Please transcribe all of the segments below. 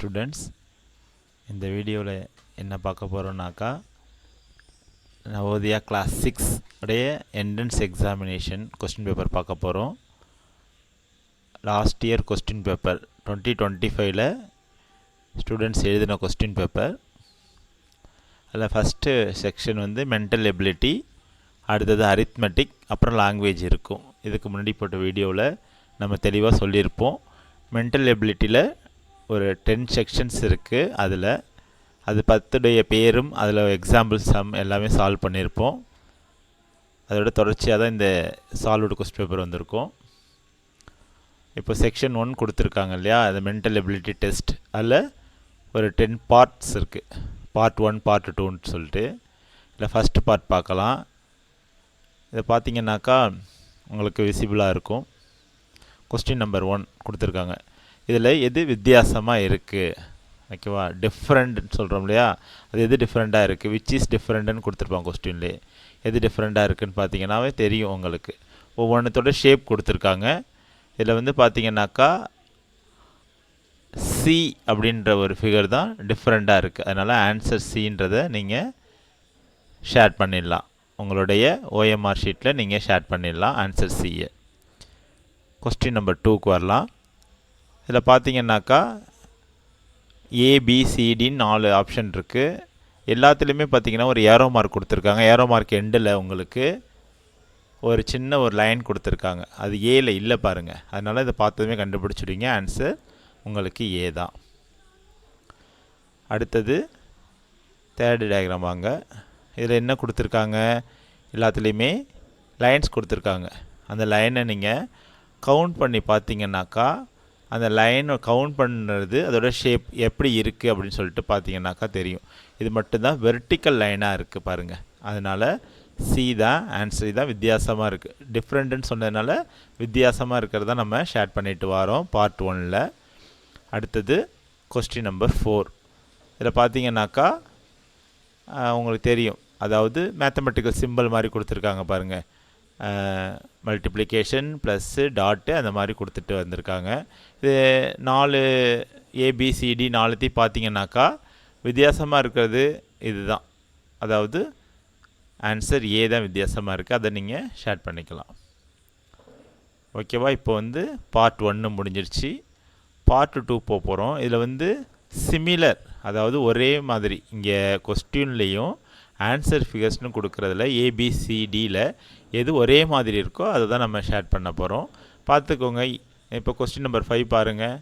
Students, இந்த வீடியோவில் என்ன பார்க்க போகிறோம்னாக்கா, நவோதயா கிளாஸ் 6 உடைய என்ட்ரன்ஸ் எக்ஸாமினேஷன் கொஸ்டின் பேப்பர் பார்க்க போகிறோம். லாஸ்ட் இயர் கொஸ்டின் பேப்பர் 2025ல் ஸ்டூடெண்ட்ஸ் எழுதின கொஸ்டின் பேப்பர். அதில் ஃபஸ்ட்டு செக்ஷன் வந்து மென்டல் எபிலிட்டி, அடுத்தது அரித்மெட்டிக், அப்புறம் லாங்குவேஜ் இருக்கும். இதுக்கு முன்னாடி போட்ட வீடியோவில் நம்ம தெளிவாக சொல்லியிருப்போம். மென்டல் எபிலிட்டியில் ஒரு 10 செக்ஷன்ஸ் இருக்குது. அதில் அது 10 பேரும் அதில் எக்ஸாம்பிள் சம் எல்லாமே சால்வ் பண்ணியிருப்போம். அதோட தொடர்ச்சியாக தான் இந்த சால்வ்டு கொஸ்டின் பேப்பர் வந்திருக்கும். இப்போ செக்ஷன் 1 கொடுத்துருக்காங்க இல்லையா, அது மென்டல் எபிலிட்டி டெஸ்ட். அதில் ஒரு 10 பார்ட்ஸ் இருக்குது. பார்ட் 1, பார்ட் 2ன்னு சொல்லிட்டு. இதில் ஃபஸ்ட்டு பார்ட் பார்க்கலாம். இதை பார்த்தீங்கன்னாக்கா உங்களுக்கு விசிபிளாக இருக்கும். கொஸ்டின் நம்பர் 1 கொடுத்துருக்காங்க. இதில் எது வித்தியாசமாக இருக்குது, ஓகேவா, டிஃப்ரெண்ட்னு சொல்கிறோம் இல்லையா, அது எது டிஃப்ரெண்ட்டாக இருக்குது, விச் இஸ் டிஃப்ரெண்ட்டுன்னு கொடுத்துருப்பாங்க கொஸ்டின்லேயே. எது டிஃப்ரெண்ட்டாக இருக்குதுன்னு பார்த்தீங்கன்னாவே தெரியும் உங்களுக்கு. ஒவ்வொன்றத்தோட ஷேப் கொடுத்துருக்காங்க. இதில் வந்து பார்த்தீங்கன்னாக்கா சி அப்படின்ற ஒரு ஃபிகர் தான் டிஃப்ரெண்ட்டாக இருக்குது. அதனால் ஆன்சர் சின்றதை நீங்கள் ஷேர் பண்ணிடலாம். உங்களுடைய ஓஎம்ஆர் ஷீட்டில் நீங்கள் ஷேர் பண்ணிடலாம் ஆன்சர் சியை. கொஸ்டின் நம்பர் 2க்கு வரலாம். இதில் பார்த்தீங்கன்னாக்கா ஏபிசிடின்னு 4 ஆப்ஷன் இருக்குது. எல்லாத்துலேயுமே பார்த்தீங்கன்னா ஒரு ஏரோ மார்க் கொடுத்துருக்காங்க. ஏரோ மார்க் எண்டில் உங்களுக்கு ஒரு சின்ன ஒரு லைன் கொடுத்துருக்காங்க. அது ஏல இல்லை பாருங்கள். அதனால் இதை பார்த்ததுமே கண்டுபிடிச்சிடுவீங்க. ஆன்சர் உங்களுக்கு ஏ தான். அடுத்தது தேர்டு டயக்ராம் வாங்க. இதில் என்ன கொடுத்துருக்காங்க, எல்லாத்துலேயுமே லைன்ஸ் கொடுத்துருக்காங்க. அந்த லைனை நீங்கள் கவுண்ட் பண்ணி பார்த்தீங்கன்னாக்கா அந்த லைனை கவுண்ட் பண்ணுறது அதோட ஷேப் எப்படி இருக்குது அப்படின்னு சொல்லிட்டு பார்த்தீங்கன்னாக்கா தெரியும். இது மட்டும்தான் வெர்டிக்கல் லைனாக இருக்குது பாருங்கள். அதனால் சி தான் ஆன்சர். தான் வித்தியாசமாக இருக்குது. டிஃப்ரெண்ட்டுன்னு சொன்னதுனால வித்தியாசமாக இருக்கிறத நம்ம ஷேர் பண்ணிட்டு வரோம் பார்ட் 1ல். அடுத்தது கொஸ்டின் நம்பர் 4. இதில் பார்த்தீங்கன்னாக்கா உங்களுக்கு தெரியும், அதாவது மேத்தமெட்டிக்கல் சிம்பிள் மாதிரி கொடுத்துருக்காங்க பாருங்கள். மல்டிப்ளிகேஷன் ப்ளஸ்ஸு டாட்டு அந்த மாதிரி கொடுத்துட்டு வந்திருக்காங்க. இது 4 ஏபிசிடி 4த்தையும் பார்த்தீங்கன்னாக்கா வித்தியாசமாக இருக்கிறது இது தான். அதாவது ஆன்சர் ஏ தான் வித்தியாசமாக இருக்குது. அதை நீங்கள் ஷேர் பண்ணிக்கலாம். ஓகேவா. இப்போ வந்து பார்ட் 1 முடிஞ்சிருச்சு. பார்ட் 2 போக போகிறோம். இதில் வந்து சிமிலர், அதாவது ஒரே மாதிரி இங்கே கொஸ்டின்லேயும் ஆன்சர் ஃபிகர்ஸ்னு கொடுக்குறதுல ஏபிசிடியில் எது ஒரே மாதிரி இருக்கோ அதை தான் நம்ம ஷேர் பண்ண போகிறோம். பார்த்துக்கோங்க. இப்போ கொஸ்டின் நம்பர் 5 பாருங்கள்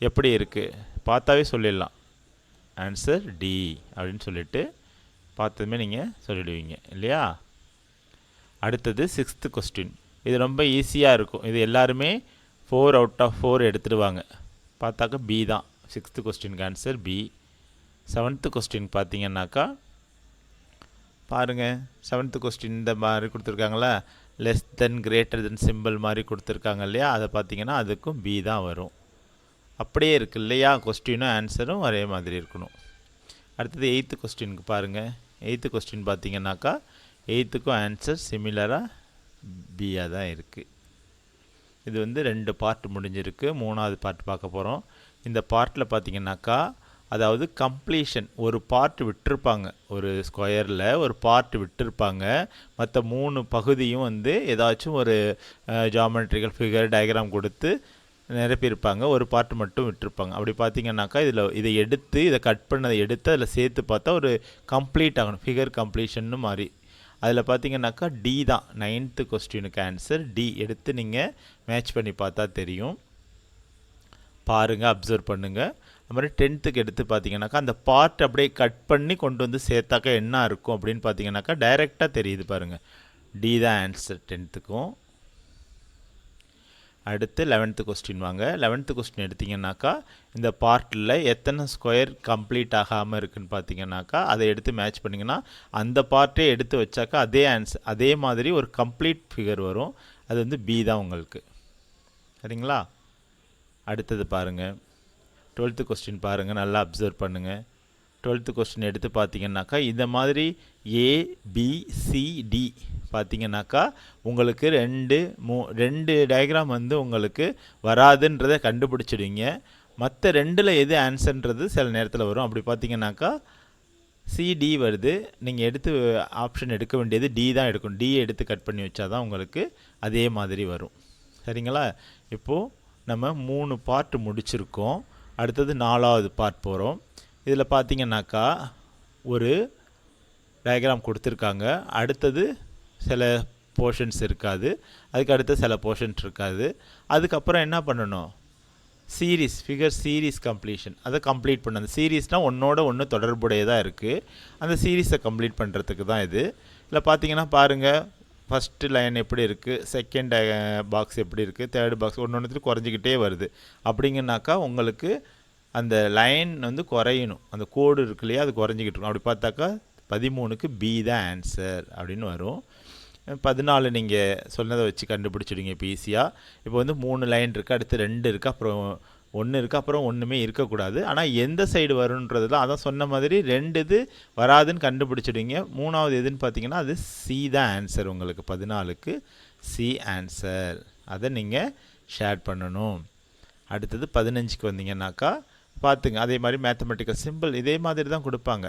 எப்படி இருக்குது. பார்த்தாவே சொல்லிடலாம் ஆன்சர் டி அப்படின்னு சொல்லிட்டு பார்த்ததுமே நீங்கள் சொல்லிடுவீங்க இல்லையா. அடுத்தது 6th கொஸ்டின். இது ரொம்ப ஈஸியாக இருக்கும். இது எல்லாருமே 4 out of 4 எடுத்துடுவாங்க. பார்த்தாக்கா பி தான் 6th கொஸ்டினுக்கு ஆன்சர் பி. 7th கொஸ்டின் பார்த்தீங்கன்னாக்கா பாருங்கள். 7th கொஸ்டின் இந்த மாதிரி கொடுத்துருக்காங்களா, less than greater than simple மாதிரி கொடுத்துருக்காங்க இல்லையா. அதை பார்த்தீங்கன்னா அதுக்கும் பி தான் வரும். அப்படியே இருக்குது இல்லையா, கொஸ்டினும் ஆன்சரும் ஒரே மாதிரி இருக்கணும். அடுத்தது 8th கொஸ்டினுக்கு பாருங்கள். 8th கொஸ்டின் பார்த்தீங்கன்னாக்கா 8க்கும் ஆன்சர் சிமிலராக பியாக தான் இருக்குது. இது வந்து 2 பார்ட் முடிஞ்சிருக்கு. 3வது பார்ட் பார்க்க போகிறோம். இந்த பார்ட்டில் பார்த்தீங்கன்னாக்கா அதாவது கம்ப்ளீஷன், ஒரு பார்ட் விட்டுருப்பாங்க. ஒரு ஸ்கொயரில் ஒரு பார்ட் விட்டுருப்பாங்க. மற்ற 3 பகுதியும் வந்து ஏதாச்சும் ஒரு ஜாமெட்ரிக்கல் ஃபிகர் டயக்ராம் கொடுத்து நிரப்பியிருப்பாங்க. ஒரு பார்ட் மட்டும் விட்டுருப்பாங்க. அப்படி பார்த்தீங்கன்னாக்கா இதை எடுத்து இதை கட் பண்ணதை எடுத்து அதில் சேர்த்து பார்த்தா ஒரு கம்ப்ளீட் ஆகணும், ஃபிகர் கம்ப்ளீஷன்னு மாதிரி. அதில் பார்த்தீங்கன்னாக்கா டி தான் 9th கொஸ்டினுக்கு ஆன்சர் டி. எடுத்து நீங்கள் மேட்ச் பண்ணி பார்த்தா தெரியும். பாருங்கள், அப்சர்வ் பண்ணுங்கள். அது மாதிரி 10th எடுத்து பார்த்தீங்கன்னாக்கா அந்த பார்ட் அப்படியே கட் பண்ணி கொண்டு வந்து சேர்த்தாக்கா என்ன இருக்கும் அப்படின்னு பார்த்தீங்கன்னாக்கா டைரெக்டாக தெரியுது பாருங்கள். டி தான் ஆன்சர் 10க்கும். அடுத்து 11th கொஸ்டின் வாங்க. 11th கொஸ்டின் எடுத்திங்கன்னாக்கா இந்த பார்ட்டில் எத்தனை ஸ்கொயர் கம்ப்ளீட் ஆகாமல் இருக்குதுன்னு பார்த்தீங்கன்னாக்கா அதை எடுத்து மேட்ச் பண்ணிங்கன்னா அந்த பார்ட்டே எடுத்து வச்சாக்கா அதே ஆன்சர், அதே மாதிரி ஒரு கம்ப்ளீட் ஃபிகர் வரும். அது வந்து பி தான் உங்களுக்கு. சரிங்களா. அடுத்தது பாருங்கள். 12th கொஸ்டின் பாருங்கள், நல்லா அப்சர்வ் பண்ணுங்கள். 12th கொஸ்டின் எடுத்து பார்த்தீங்கன்னாக்கா இந்த மாதிரி ஏபிசிடி பார்த்தீங்கன்னாக்கா உங்களுக்கு 2 டயக்ராம் வந்து உங்களுக்கு வராதுன்றதை கண்டுபிடிச்சிடுவீங்க. மற்ற ரெண்டில் எது ஆன்சர்ன்றது சில நேரத்தில் வரும். அப்படி பார்த்தீங்கன்னாக்கா சிடி வருது, நீங்கள் எடுத்து ஆப்ஷன் எடுக்க வேண்டியது டி தான் எடுக்கணும். டி எடுத்து கட் பண்ணி வச்சா தான் உங்களுக்கு அதே மாதிரி வரும். சரிங்களா? இப்போது நம்ம 3 பார்ட் முடிச்சிருக்கோம். அடுத்தது 4வது பார்ட் போகிறோம். இதில் பார்த்தீங்கன்னாக்கா ஒரு டயக்ராம் கொடுத்துருக்காங்க. அடுத்தது சில போர்ஷன்ஸ் இருக்காது, அதுக்கு அடுத்து சில போர்ஷன்ஸ் இருக்காது. அதுக்கப்புறம் என்ன பண்ணணும்? சீரீஸ், ஃபிகர் சீரீஸ் கம்ப்ளீஷன், அதை கம்ப்ளீட் பண்ண. அந்த சீரீஸ்னால் ஒன்றோட ஒன்று தொடர்புடையதாக இருக்குது. அந்த சீரீஸை கம்ப்ளீட் பண்ணுறதுக்கு தான் இது. இதில் பார்த்தீங்கன்னா பாருங்கள், ஃபஸ்ட்டு லைன் எப்படி இருக்குது, செகண்ட் பாக்ஸ் எப்படி இருக்குது, தேர்டு பாக்ஸ் ஒன்று ஒன்றுத்துக்கு குறைஞ்சிக்கிட்டே வருது. அப்படிங்கனாக்கா உங்களுக்கு அந்த லைன் வந்து குறையணும். அந்த கோடு இருக்கு இல்லையா, அது குறைஞ்சிக்கிட்டு இருக்கும். அப்படி பார்த்தாக்கா 13க்கு பி தான் ஆன்சர் அப்படின்னு வரும். 14 நீங்கள் சொன்னதை வச்சு கண்டுபிடிச்சிடுங்க இப்போ ஈஸியாக. இப்போ வந்து 3 லைன் இருக்குது, அடுத்து 2 இருக்குது, அப்புறம் 1 இருக்குது, அப்புறம் ஒன்றுமே இருக்கக்கூடாது. ஆனால் எந்த சைடு வரும்ன்றது தான், அதான் சொன்ன மாதிரி 2 இது வராதுன்னு கண்டுபிடிச்சிடுங்க. 3வது எதுன்னு பார்த்தீங்கன்னா அது சி தான் ஆன்சர். உங்களுக்கு 14க்கு சி ஆன்சர். அதை நீங்கள் ஷேர் பண்ணணும். அடுத்தது 15க்கு வந்தீங்கன்னாக்கா பார்த்துங்க, அதே மாதிரி மேத்தமெட்டிக்கல் சிம்பிள் இதே மாதிரி தான் கொடுப்பாங்க.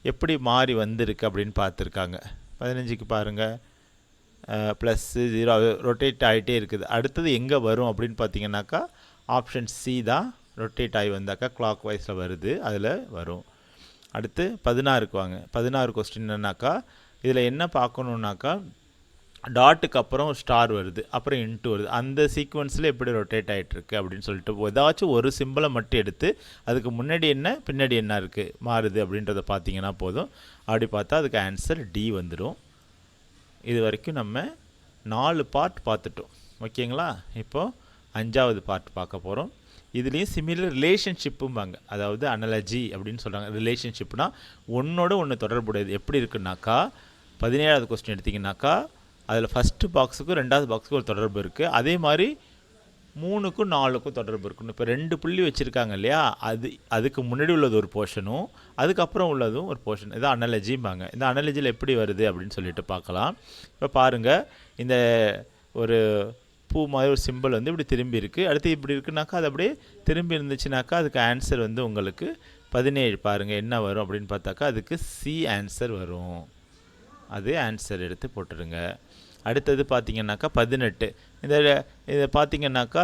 எப்படி மாறி வந்திருக்கு அப்படின்னு பார்த்துருக்காங்க. 15க்கு பாருங்கள், +0 ரொட்டேட் ஆகிட்டே இருக்குது. அடுத்தது எங்கே வரும் அப்படின்னு பார்த்தீங்கன்னாக்கா ஆப்ஷன் சி தான். ரொட்டேட் ஆகி வந்தாக்கா கிளாக் வைஸில் வருது, அதில் வரும். அடுத்து 16க்கு வாங்க. 16 கொஸ்டின் என்னன்னாக்கா இதில் என்ன பார்க்கணுன்னாக்கா டாட்டுக்கு அப்புறம் ஸ்டார் வருது, அப்புறம் இன்ட்டு வருது. அந்த சீக்வன்ஸில் எப்படி ரொட்டேட் ஆகிட்டுருக்கு அப்படின்னு சொல்லிட்டு ஏதாச்சும் ஒரு சிம்பிளை மட்டும் எடுத்து அதுக்கு முன்னாடி என்ன பின்னாடி என்ன இருக்குது மாறுது அப்படின்றத பார்த்தீங்கன்னா போதும். அப்படி பார்த்தா அதுக்கு ஆன்சர் டி வந்துடும். இது வரைக்கும் நம்ம 4 பார்ட் பார்த்துட்டோம். ஓகேங்களா? இப்போது 5வது பார்ட் பார்க்க போகிறோம். இதுலேயும் சிமிலர் ரிலேஷன்ஷிப்பும்பாங்க, அதாவது அனலஜி அப்படின்னு சொல்கிறாங்க. ரிலேஷன்ஷிப்னா ஒன்றோட ஒன்று தொடர்புடையது. எப்படி இருக்குன்னாக்கா 17வது கொஸ்டின் எடுத்திங்கனாக்கா அதில் ஃபஸ்ட்டு பாக்ஸுக்கும் 2வது பாக்ஸுக்கும் ஒரு தொடர்பு இருக்குது. அதே மாதிரி 3க்கும் 4க்கும் தொடர்பு இருக்கணும். இப்போ 2 புள்ளி வச்சுருக்காங்க இல்லையா, அதுக்கு முன்னாடி உள்ளது ஒரு போர்ஷனும் அதுக்கப்புறம் உள்ளதும் ஒரு போர்ஷன். இது அனலஜிம்பாங்க. இந்த அனலஜியில் எப்படி வருது அப்படின்னு சொல்லிட்டு பார்க்கலாம். இப்போ பாருங்கள், இந்த ஒரு பூ மாதிரி ஒரு சிம்பிள் வந்து இப்படி திரும்பி இருக்குது. அடுத்து இப்படி இருக்குனாக்கா அது அப்படியே திரும்பி இருந்துச்சுனாக்கா அதுக்கு ஆன்சர் வந்து உங்களுக்கு 17. பாருங்கள் என்ன வரும் அப்படின்னு பார்த்தாக்கா அதுக்கு சி ஆன்சர் வரும். அது ஆன்சர் எடுத்து போட்டுருங்க. அடுத்தது பார்த்திங்கனாக்கா 18. இதை பார்த்திங்கனாக்கா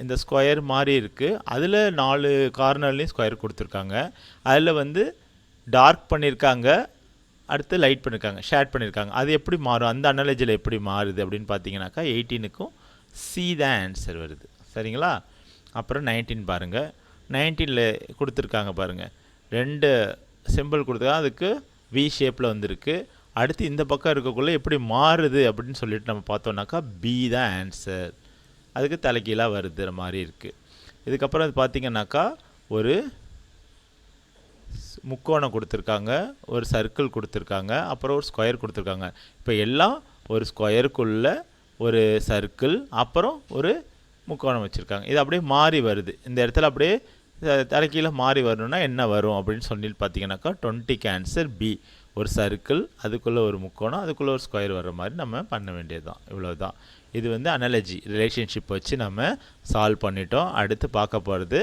இந்த ஸ்கொயர் மாதிரி இருக்குது. அதில் 4 கார்னர்லேயும் ஸ்கொயர் கொடுத்துருக்காங்க. அதில் வந்து டார்க் பண்ணியிருக்காங்க, அடுத்து லைட் பண்ணியிருக்காங்க, ஷேட் பண்ணியிருக்காங்க. அது எப்படி மாறும், அந்த அனாலஜியில் எப்படி மாறுது அப்படின்னு பார்த்தீங்கன்னாக்கா 18க்கும் சி தான் ஆன்சர் வருது. சரிங்களா? அப்புறம் 19 பாருங்கள். 19ல் கொடுத்துருக்காங்க பாருங்கள், 2 சிம்பிள் கொடுத்துருக்காங்க, அதுக்கு வி ஷேப்பில் வந்துருக்கு. அடுத்து இந்த பக்கம் இருக்கக்குள்ளே எப்படி மாறுது அப்படின்னு சொல்லிட்டு நம்ம பார்த்தோம்னாக்கா பி தான் ஆன்சர். அதுக்கு தலைகீழாக வருது மாதிரி இருக்குது. இதுக்கப்புறம் அது பார்த்திங்கனாக்கா ஒரு முக்கோணம் கொடுத்துருக்காங்க, ஒரு சர்க்கிள் கொடுத்துருக்காங்க, அப்புறம் ஒரு ஸ்கொயர் கொடுத்துருக்காங்க. இப்போ எல்லாம் ஒரு ஸ்கொயருக்குள்ளே ஒரு சர்க்கிள் அப்புறம் ஒரு முக்கோணம் வச்சுருக்காங்க. இது அப்படியே மாறி வருது. இந்த இடத்துல அப்படியே தலைகீழாக மாறி வரணும்னா என்ன வரும் அப்படின்னு சொல்லிட்டு பார்த்தீங்கன்னாக்கா 20க்கு ஆன்சர் பி. ஒரு சர்க்கிள், அதுக்குள்ளே ஒரு முக்கோணம், அதுக்குள்ளே ஒரு ஸ்கொயர் வர்ற மாதிரி நம்ம பண்ண வேண்டியது தான். இவ்வளோ தான். இது வந்து அனாலஜி ரிலேஷன்ஷிப் வச்சு நம்ம சால்வ் பண்ணிட்டோம். அடுத்து பார்க்க போகிறது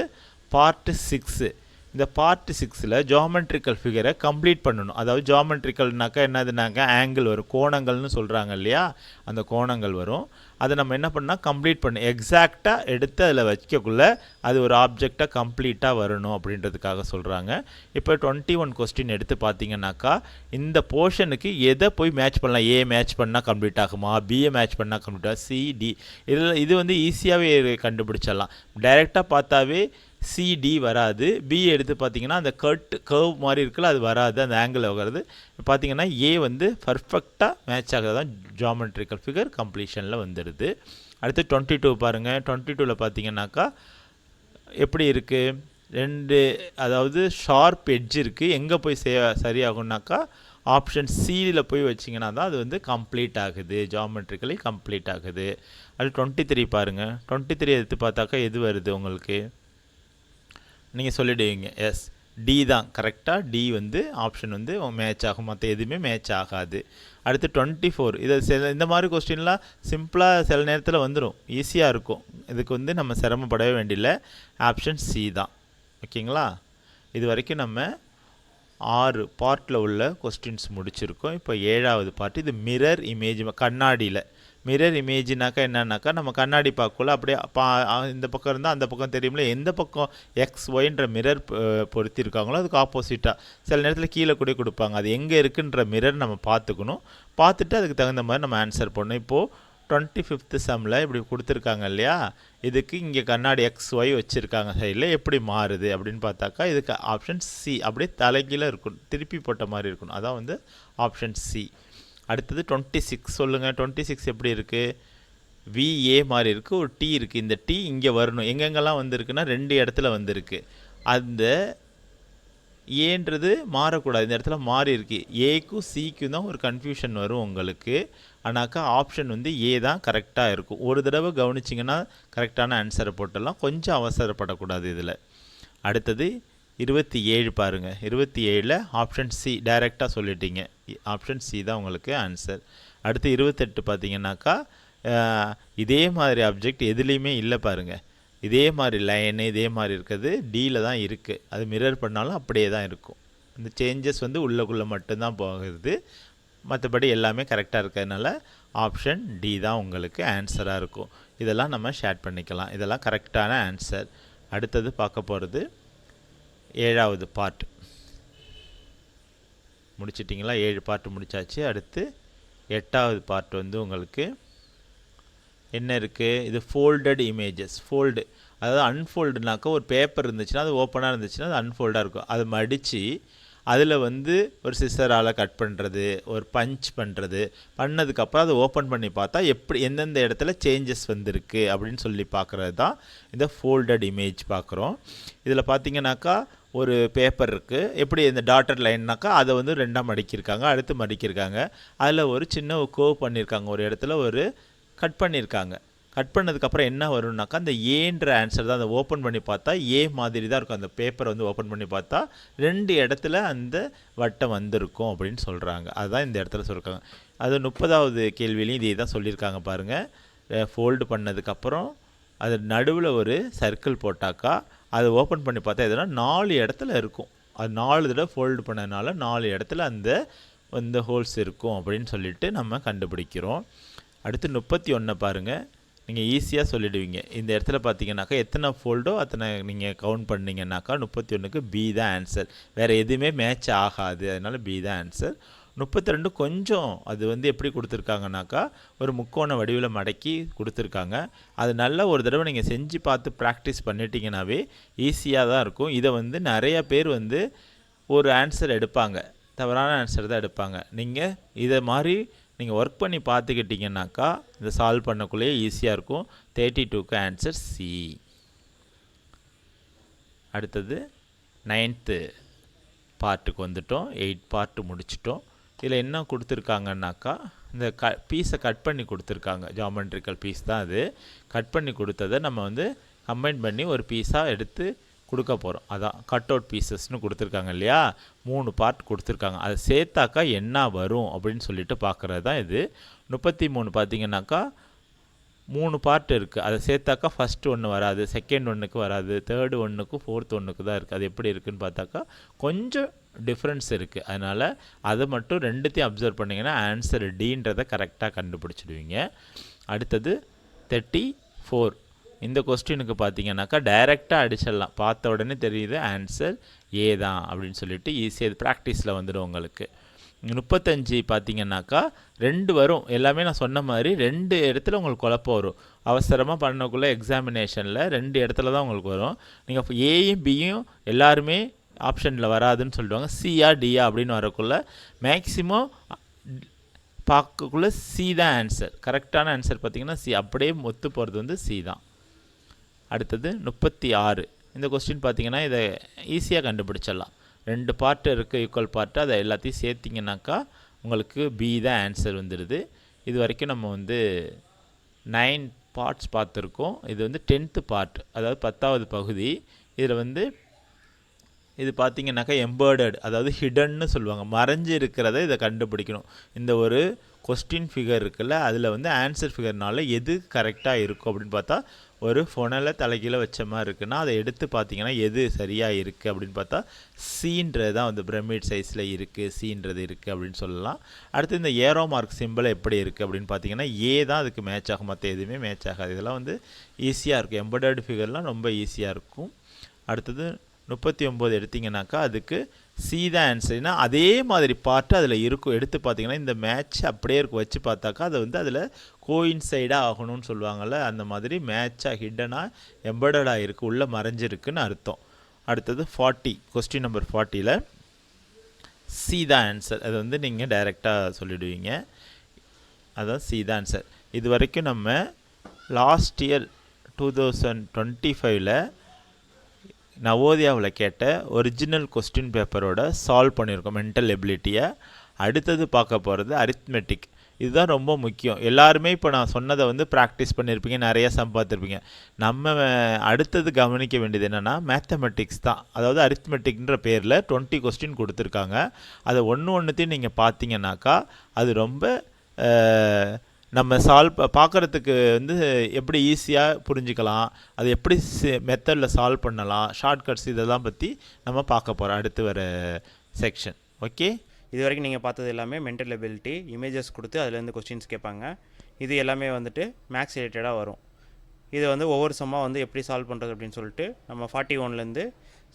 பார்ட் 6. இந்த பார்ட் 6ல் ஜியோமெட்ரிக்கல் ஃபிகரை கம்ப்ளீட் பண்ணணும். அதாவது ஜியோமெட்ரிக்கல்னாக்கா என்னதுனாக்கா ஆங்கிள் வரும், கோணங்கள்னு சொல்கிறாங்க இல்லையா, அந்த கோணங்கள் வரும். அதை நம்ம என்ன பண்ணால் கம்ப்ளீட் பண்ணணும். எக்ஸாக்டாக எடுத்து அதில் வைக்கக்குள்ளே அது ஒரு ஆப்ஜெக்டாக கம்ப்ளீட்டாக வரணும் அப்படின்றதுக்காக சொல்கிறாங்க. இப்போ 21 கொஸ்டின் எடுத்து பார்த்தீங்கன்னாக்கா இந்த போர்ஷனுக்கு எதை போய் மேட்ச் பண்ணலாம். ஏ மேட்ச் பண்ணால் கம்ப்ளீட் ஆகுமா, பிஏ மேட்ச் பண்ணால் கம்ப்ளீட் ஆகும், சி டி. இது வந்து ஈஸியாகவே கண்டுபிடிச்சிடலாம். டைரெக்டாக பார்த்தாவே சிடி வராது. பி எடுத்து பார்த்தீங்கன்னா அந்த கர்வ் மாதிரி இருக்குல்ல, அது வராது, அந்த ஆங்கிள் வராது. பார்த்தீங்கன்னா ஏ வந்து பர்ஃபெக்டாக மேட்ச் ஆகிறது தான் ஜியோமெட்ரிக்கல் ஃபிகர் கம்ப்ளீஷனில் வந்துடுது. அடுத்து 22 பாருங்கள். 22ல் பார்த்தீங்கன்னாக்கா எப்படி இருக்குது, 2 அதாவது ஷார்ப் எட்ஜ் இருக்குது. எங்கே போய் சரியாகும்னாக்கா ஆப்ஷன் சியில் போய் வச்சிங்கன்னா தான் அது வந்து கம்ப்ளீட் ஆகுது, ஜியோமெட்ரிக்கலி கம்ப்ளீட் ஆகுது. அது 23 பாருங்கள். 23 எடுத்து பார்த்தாக்கா எது வருது உங்களுக்கு, நீங்கள் சொல்லிடுவீங்க எஸ் டி தான் கரெக்டாக. டி வந்து ஆப்ஷன் வந்து மேட்ச் ஆகும், மற்ற எதுவுமே மேட்ச் ஆகாது. அடுத்து 24. இதை இந்த மாதிரி கொஸ்டின்லாம் சிம்பிளாக சில நேரத்தில் வந்துடும், ஈஸியாக இருக்கும். இதுக்கு வந்து நம்ம சிரமப்படவே வேண்டியில்லை, ஆப்ஷன் சி தான். ஓகேங்களா? இது வரைக்கும் நம்ம 6 பார்ட்டில் உள்ள கொஸ்டின்ஸ் முடிச்சிருக்கோம். இப்போ 7வது பார்ட். இது மிரர் இமேஜ், கண்ணாடியில். மிரர் இமேஜினாக்கா என்னன்னாக்கா, நம்ம கண்ணாடி பார்க்கல அப்படியே இந்த பக்கம் இருந்தால் அந்த பக்கம் தெரியும்ல, எந்த பக்கம் எக்ஸ் ஒய்ன்ற மிரர் பொருத்திருக்காங்களோ அதுக்கு ஆப்போசிட்டாக சில நேரத்தில் கீழே கூட கொடுப்பாங்க. அது எங்கே இருக்குன்ற மிரர் நம்ம பார்த்துக்கணும். பார்த்துட்டு அதுக்கு தகுந்த மாதிரி நம்ம ஆன்சர் பண்ணணும். இப்போது 25th சம்மில் இப்படி கொடுத்துருக்காங்க இல்லையா, இதுக்கு இங்கே கண்ணாடி எக்ஸ் ஒய் வச்சுருக்காங்க சைடில், எப்படி மாறுது அப்படின்னு பார்த்தாக்கா இதுக்கு ஆப்ஷன் சி, அப்படியே தலைகீழ இருக்கணும், திருப்பி போட்ட மாதிரி இருக்கணும். அதான் வந்து ஆப்ஷன் சி. அடுத்தது 26 சொல்லுங்கள். 26 எப்படி இருக்குது? விஏ மாதிரி இருக்குது, ஒரு டி இருக்குது. இந்த டி இங்கே வரணும். எங்கெங்கெல்லாம் வந்திருக்குன்னா 2 இடத்துல வந்திருக்கு. அந்த ஏன்றது மாறக்கூடாது, இந்த இடத்துல மாறி இருக்குது. ஏக்கும் சிக்கும் தான் ஒரு கன்ஃபியூஷன் வரும் உங்களுக்கு. ஆனாக்கா ஆப்ஷன் வந்து ஏ தான் கரெக்டாக இருக்கும். ஒரு தடவை கவனிச்சிங்கன்னா கரெக்டான ஆன்சரை போட்டலாம், கொஞ்சம் அவசரப்படக்கூடாது இதில். அடுத்தது 27 பாருங்கள். 27ல் ஆப்ஷன் சி டைரெக்டாக சொல்லிட்டீங்க, ஆப்ஷன் சி தான் உங்களுக்கு ஆன்சர். அடுத்து 28 பார்த்தீங்கன்னாக்கா இதே மாதிரி ஆப்ஜெக்ட் எதுலேயுமே இல்லை பாருங்கள். இதே மாதிரி லைனு இதே மாதிரி இருக்கிறது டியில் தான் இருக்குது. அது மிரர் பண்ணாலும் அப்படியே தான் இருக்கும். இந்த சேஞ்சஸ் வந்து உள்ளக்குள்ளே மட்டும்தான் போகுது, மற்றபடி எல்லாமே கரெக்டாக இருக்கிறதுனால ஆப்ஷன் டி தான் உங்களுக்கு ஆன்சராக இருக்கும். இதெல்லாம் நம்ம ஷேர் பண்ணிக்கலாம், இதெல்லாம் கரெக்டான ஆன்சர். அடுத்தது பார்க்க போகிறது 7வது பார்ட். முடிச்சிட்டிங்களா? 7 பார்ட் முடித்தாச்சு. அடுத்து 8வது பார்ட் வந்து உங்களுக்கு என்ன இருக்குது? இது ஃபோல்டட் இமேஜஸ். ஃபோல்டு அதாவது அன்ஃபோல்டுனாக்கா ஒரு பேப்பர் இருந்துச்சுன்னா அது ஓப்பனாக இருந்துச்சுன்னா அது அன்ஃபோல்டாக இருக்கும். அது மடித்து அதில் வந்து ஒரு சிசரால் கட் பண்ணுறது, ஒரு பஞ்ச் பண்ணுறது, பண்ணதுக்கப்புறம் அதை ஓப்பன் பண்ணி பார்த்தா எப்படி எந்தெந்த இடத்துல சேஞ்சஸ் வந்திருக்கு அப்படின்னு சொல்லி பார்க்குறது தான் இந்த ஃபோல்டட் இமேஜ் பார்க்குறோம். இதில் பார்த்தீங்கன்னாக்கா ஒரு பேப்பர் இருக்குது, எப்படி இந்த டாட்டர் லைன்னாக்கா அதை வந்து 2ஆக மடிக்கிருக்காங்க, அடுத்து மடிக்கிருக்காங்க. அதில் ஒரு சின்ன கோவ் பண்ணியிருக்காங்க, ஒரு இடத்துல ஒரு கட் பண்ணியிருக்காங்க. கட் பண்ணதுக்கப்புறம் என்ன வரும்னாக்கா அந்த ஏன்ற ஆன்சர் தான். அதை ஓப்பன் பண்ணி பார்த்தா ஏ மாதிரி தான் இருக்கும். அந்த பேப்பரை வந்து ஓப்பன் பண்ணி பார்த்தா 2 இடத்துல அந்த வட்டம் வந்திருக்கும் அப்படின்னு சொல்கிறாங்க. அதுதான் இந்த இடத்துல சொல்லியிருக்காங்க. அது 30வது கேள்வியிலையும் இதே தான் சொல்லியிருக்காங்க பாருங்கள். ஃபோல்டு பண்ணதுக்கப்புறம் அது நடுவில் ஒரு சர்க்கிள் போட்டாக்கா அதை ஓப்பன் பண்ணி பார்த்தா எதுனா 4 இடத்துல இருக்கும். அது 4 தடவை ஃபோல்டு பண்ணதுனால 4 இடத்துல அந்த ஹோல்ஸ் இருக்கும் அப்படின்னு சொல்லிட்டு நம்ம கண்டுபிடிக்கிறோம். அடுத்து 31 பாருங்கள். நீங்கள் ஈஸியாக சொல்லிடுவீங்க. இந்த இடத்துல பார்த்தீங்கன்னாக்கா எத்தனை ஃபோல்டோ அத்தனை நீங்கள் கவுண்ட் பண்ணிங்கன்னாக்கா 31க்கு பி தான் ஆன்சர். வேறு எதுவுமே மேட்ச் ஆகாது, அதனால் பி தான் ஆன்சர். 32 கொஞ்சம் அது வந்து எப்படி கொடுத்துருக்காங்கனாக்கா ஒரு முக்கோண வடிவில் மடக்கி கொடுத்துருக்காங்க. அது நல்லா ஒரு தடவை நீங்கள் செஞ்சு பார்த்து ப்ராக்டிஸ் பண்ணிட்டீங்கன்னாவே ஈஸியாக தான் இருக்கும். இதை வந்து நிறைய பேர் வந்து ஒரு ஆன்சர் எடுப்பாங்க, தவறான ஆன்சர் தான் எடுப்பாங்க. நீங்கள் இதை மாதிரி நீங்கள் ஒர்க் பண்ணி பார்த்துக்கிட்டிங்கனாக்கா இதை சால்வ் பண்ணக்குள்ளேயே ஈஸியாக இருக்கும். 32க்கு ஆன்சர் சி. அடுத்தது 9th பார்ட்டுக்கு வந்துட்டோம். 8 பார்ட்டு முடிச்சிட்டோம். இதில் என்ன கொடுத்துருக்காங்கன்னாக்கா இந்த பீஸை கட் பண்ணி கொடுத்துருக்காங்க. ஜாமெண்ட்ரிக்கல் பீஸ் தான் அது. கட் பண்ணி கொடுத்ததை நம்ம வந்து கம்பைன் பண்ணி ஒரு பீஸாக எடுத்து கொடுக்க போகிறோம். அதான் கட் அவுட் பீசஸ்னு கொடுத்துருக்காங்க இல்லையா, 3 பார்ட் கொடுத்துருக்காங்க. அதை சேர்த்தாக்கா என்ன வரும் அப்படின்னு சொல்லிட்டு பார்க்குறது தான் இது. 33 பார்த்தீங்கன்னாக்கா 3 பார்ட் இருக்குது. அதை சேர்த்தாக்கா ஃபஸ்ட்டு ஒன்று வராது, செகண்ட் ஒன்றுக்கு வராது, தேர்டு ஒன்றுக்கு, ஃபோர்த் ஒன்றுக்கு தான் இருக்குது. அது எப்படி இருக்குதுன்னு பார்த்தாக்கா கொஞ்சம் டிஃப்ரென்ஸ் இருக்குது. அதனால் அதை மட்டும் 2த்தையும் அப்சர்வ் பண்ணிங்கன்னா ஆன்சர் டின்றதை கரெக்டாக கண்டுபிடிச்சிடுவீங்க. அடுத்தது 34. இந்த கொஸ்டினுக்கு பார்த்தீங்கன்னாக்கா டைரெக்டாக அடிச்சிடலாம், பார்த்த உடனே தெரியுது ஆன்சர் ஏ தான் அப்படின்னு சொல்லிட்டு ஈஸியாக ப்ராக்டிஸில் வந்துடும் உங்களுக்கு. 35 பார்த்தீங்கன்னாக்கா 2 வரும். எல்லாமே நான் சொன்ன மாதிரி 2 இடத்துல உங்களுக்கு குழப்பம் வரும். அவசரமாக பண்ணக்குள்ளே எக்ஸாமினேஷனில் 2 இடத்துல தான் உங்களுக்கு வரும். நீங்கள் ஏயும் பியும் எல்லாருமே ஆப்ஷனில் வராதுன்னு சொல்லிடுவாங்க. சியா டியா அப்படின்னு வரக்குள்ள மேக்ஸிமம் பார்க்கக்குள்ளே சி தான் ஆன்சர். கரெக்டான ஆன்சர் பார்த்தீங்கன்னா சி, அப்படியே ஒத்து போகிறது வந்து சி தான். அடுத்தது 36. இந்த கொஸ்டின் பார்த்தீங்கன்னா இதை ஈஸியாக கண்டுபிடிச்சிடலாம். 2 பார்ட்டு இருக்குது, ஈக்குவல் பார்ட்டு. அதை எல்லாத்தையும் சேர்த்திங்கனாக்கா உங்களுக்கு பி தான் ஆன்சர் வந்துடுது. இது வரைக்கும் நம்ம வந்து 9 பார்ட்ஸ் பார்த்துருக்கோம். இது வந்து 10th பார்ட், அதாவது 10வது பகுதி. இதில் வந்து இது பார்த்தீங்கன்னாக்கா எம்பர்டட், அதாவது ஹிடன்னு சொல்லுவாங்க, மறைஞ்சு இருக்கிறத இதை கண்டுபிடிக்கணும். இந்த ஒரு கொஸ்டின் ஃபிகர் இருக்குல்ல, அதில் வந்து ஆன்சர் ஃபிகர்னால எது கரெக்டாக இருக்கும் அப்படின்னு பார்த்தா ஒரு ஃபொனலை தலைகீழ வச்ச மாதிரி இருக்குன்னா அதை எடுத்து பார்த்தீங்கன்னா எது சரியாக இருக்குது அப்படின்னு பார்த்தா சீன்றது தான் வந்து பிரமிட் சைஸில் இருக்குது, சீன்றது இருக்குது அப்படின்னு சொல்லலாம். அடுத்து இந்த ஏரோ மார்க் சிம்பிள் எப்படி இருக்குது அப்படின்னு பார்த்தீங்கன்னா ஏ தான் அதுக்கு மேட்ச் ஆகும், மற்ற எதுவுமே மேட்ச் ஆகாது. இதெல்லாம் வந்து ஈஸியாக இருக்கும், எம்பர்டர்டு ஃபிகர்லாம் ரொம்ப ஈஸியாக இருக்கும். அடுத்தது 39 எடுத்திங்கனாக்கா அதுக்கு சி தான் ஆன்சர்னா அதே மாதிரி பார்ட்டு அதில் இருக்கும். எடுத்து பார்த்தீங்கன்னா இந்த மேட்ச் அப்படியே இருக்கும், வச்சு பார்த்தாக்கா அது வந்து அதில் கோயின்சைடாக ஆகணும்னு சொல்லுவாங்கள்ல, அந்த மாதிரி மேட்சாக ஹிட்டனாக எம்பர்டடாக இருக்குது, உள்ளே மறைஞ்சிருக்குன்னு அர்த்தம். அடுத்தது 40, கொஸ்டின் நம்பர் 40ல் சி தான் ஆன்சர். அது வந்து நீங்கள் டைரெக்டாக சொல்லிவிடுவீங்க, அதான் சி தான் ஆன்சர். இது வரைக்கும் நம்ம லாஸ்ட் இயர் 2025ல் நவோதயாவில் கேட்ட ஒரிஜினல் கொஸ்டின் பேப்பரோட சால்வ் பண்ணியிருக்கோம் மென்டல் எபிலிட்டியை. அடுத்தது பார்க்க போகிறது அரித்மெட்டிக். இதுதான் ரொம்ப முக்கியம். எல்லாருமே இப்போ நான் சொன்னதை வந்து ப்ராக்டிஸ் பண்ணியிருப்பீங்க, நிறைய சம் பார்த்துருப்பீங்க. நம்ம அடுத்தது கவனிக்க வேண்டியது என்னென்னா மேத்தமெட்டிக்ஸ் தான். அதாவது அரித்மெட்டிக்ன்ற பேரில் 20 கொஸ்டின் கொடுத்துருக்காங்க. அதை ஒன்றுத்தையும் நீங்கள் பார்த்தீங்கன்னாக்கா அது ரொம்ப நம்ம பார்க்குறதுக்கு வந்து எப்படி ஈஸியாக புரிஞ்சிக்கலாம், அது எப்படி மெத்தடில் சால்வ் பண்ணலாம், ஷார்ட்கட்ஸ் இதெல்லாம் பற்றி நம்ம பார்க்க போகிறோம் அடுத்து வர செக்ஷன். ஓகே, இது வரைக்கும் நீங்கள் பார்த்தது எல்லாமே மென்டல் எபிலிட்டி, இமேஜஸ் கொடுத்து அதுலேருந்து கொஸ்டின்ஸ் கேட்பாங்க. இது எல்லாமே வந்துட்டு மேக்ஸ் ரிலேட்டடாக வரும். இது வந்து ஒவ்வொரு சம்மாக வந்து எப்படி சால்வ் பண்ணுறது அப்படின்னு சொல்லிட்டு நம்ம 41லேருந்து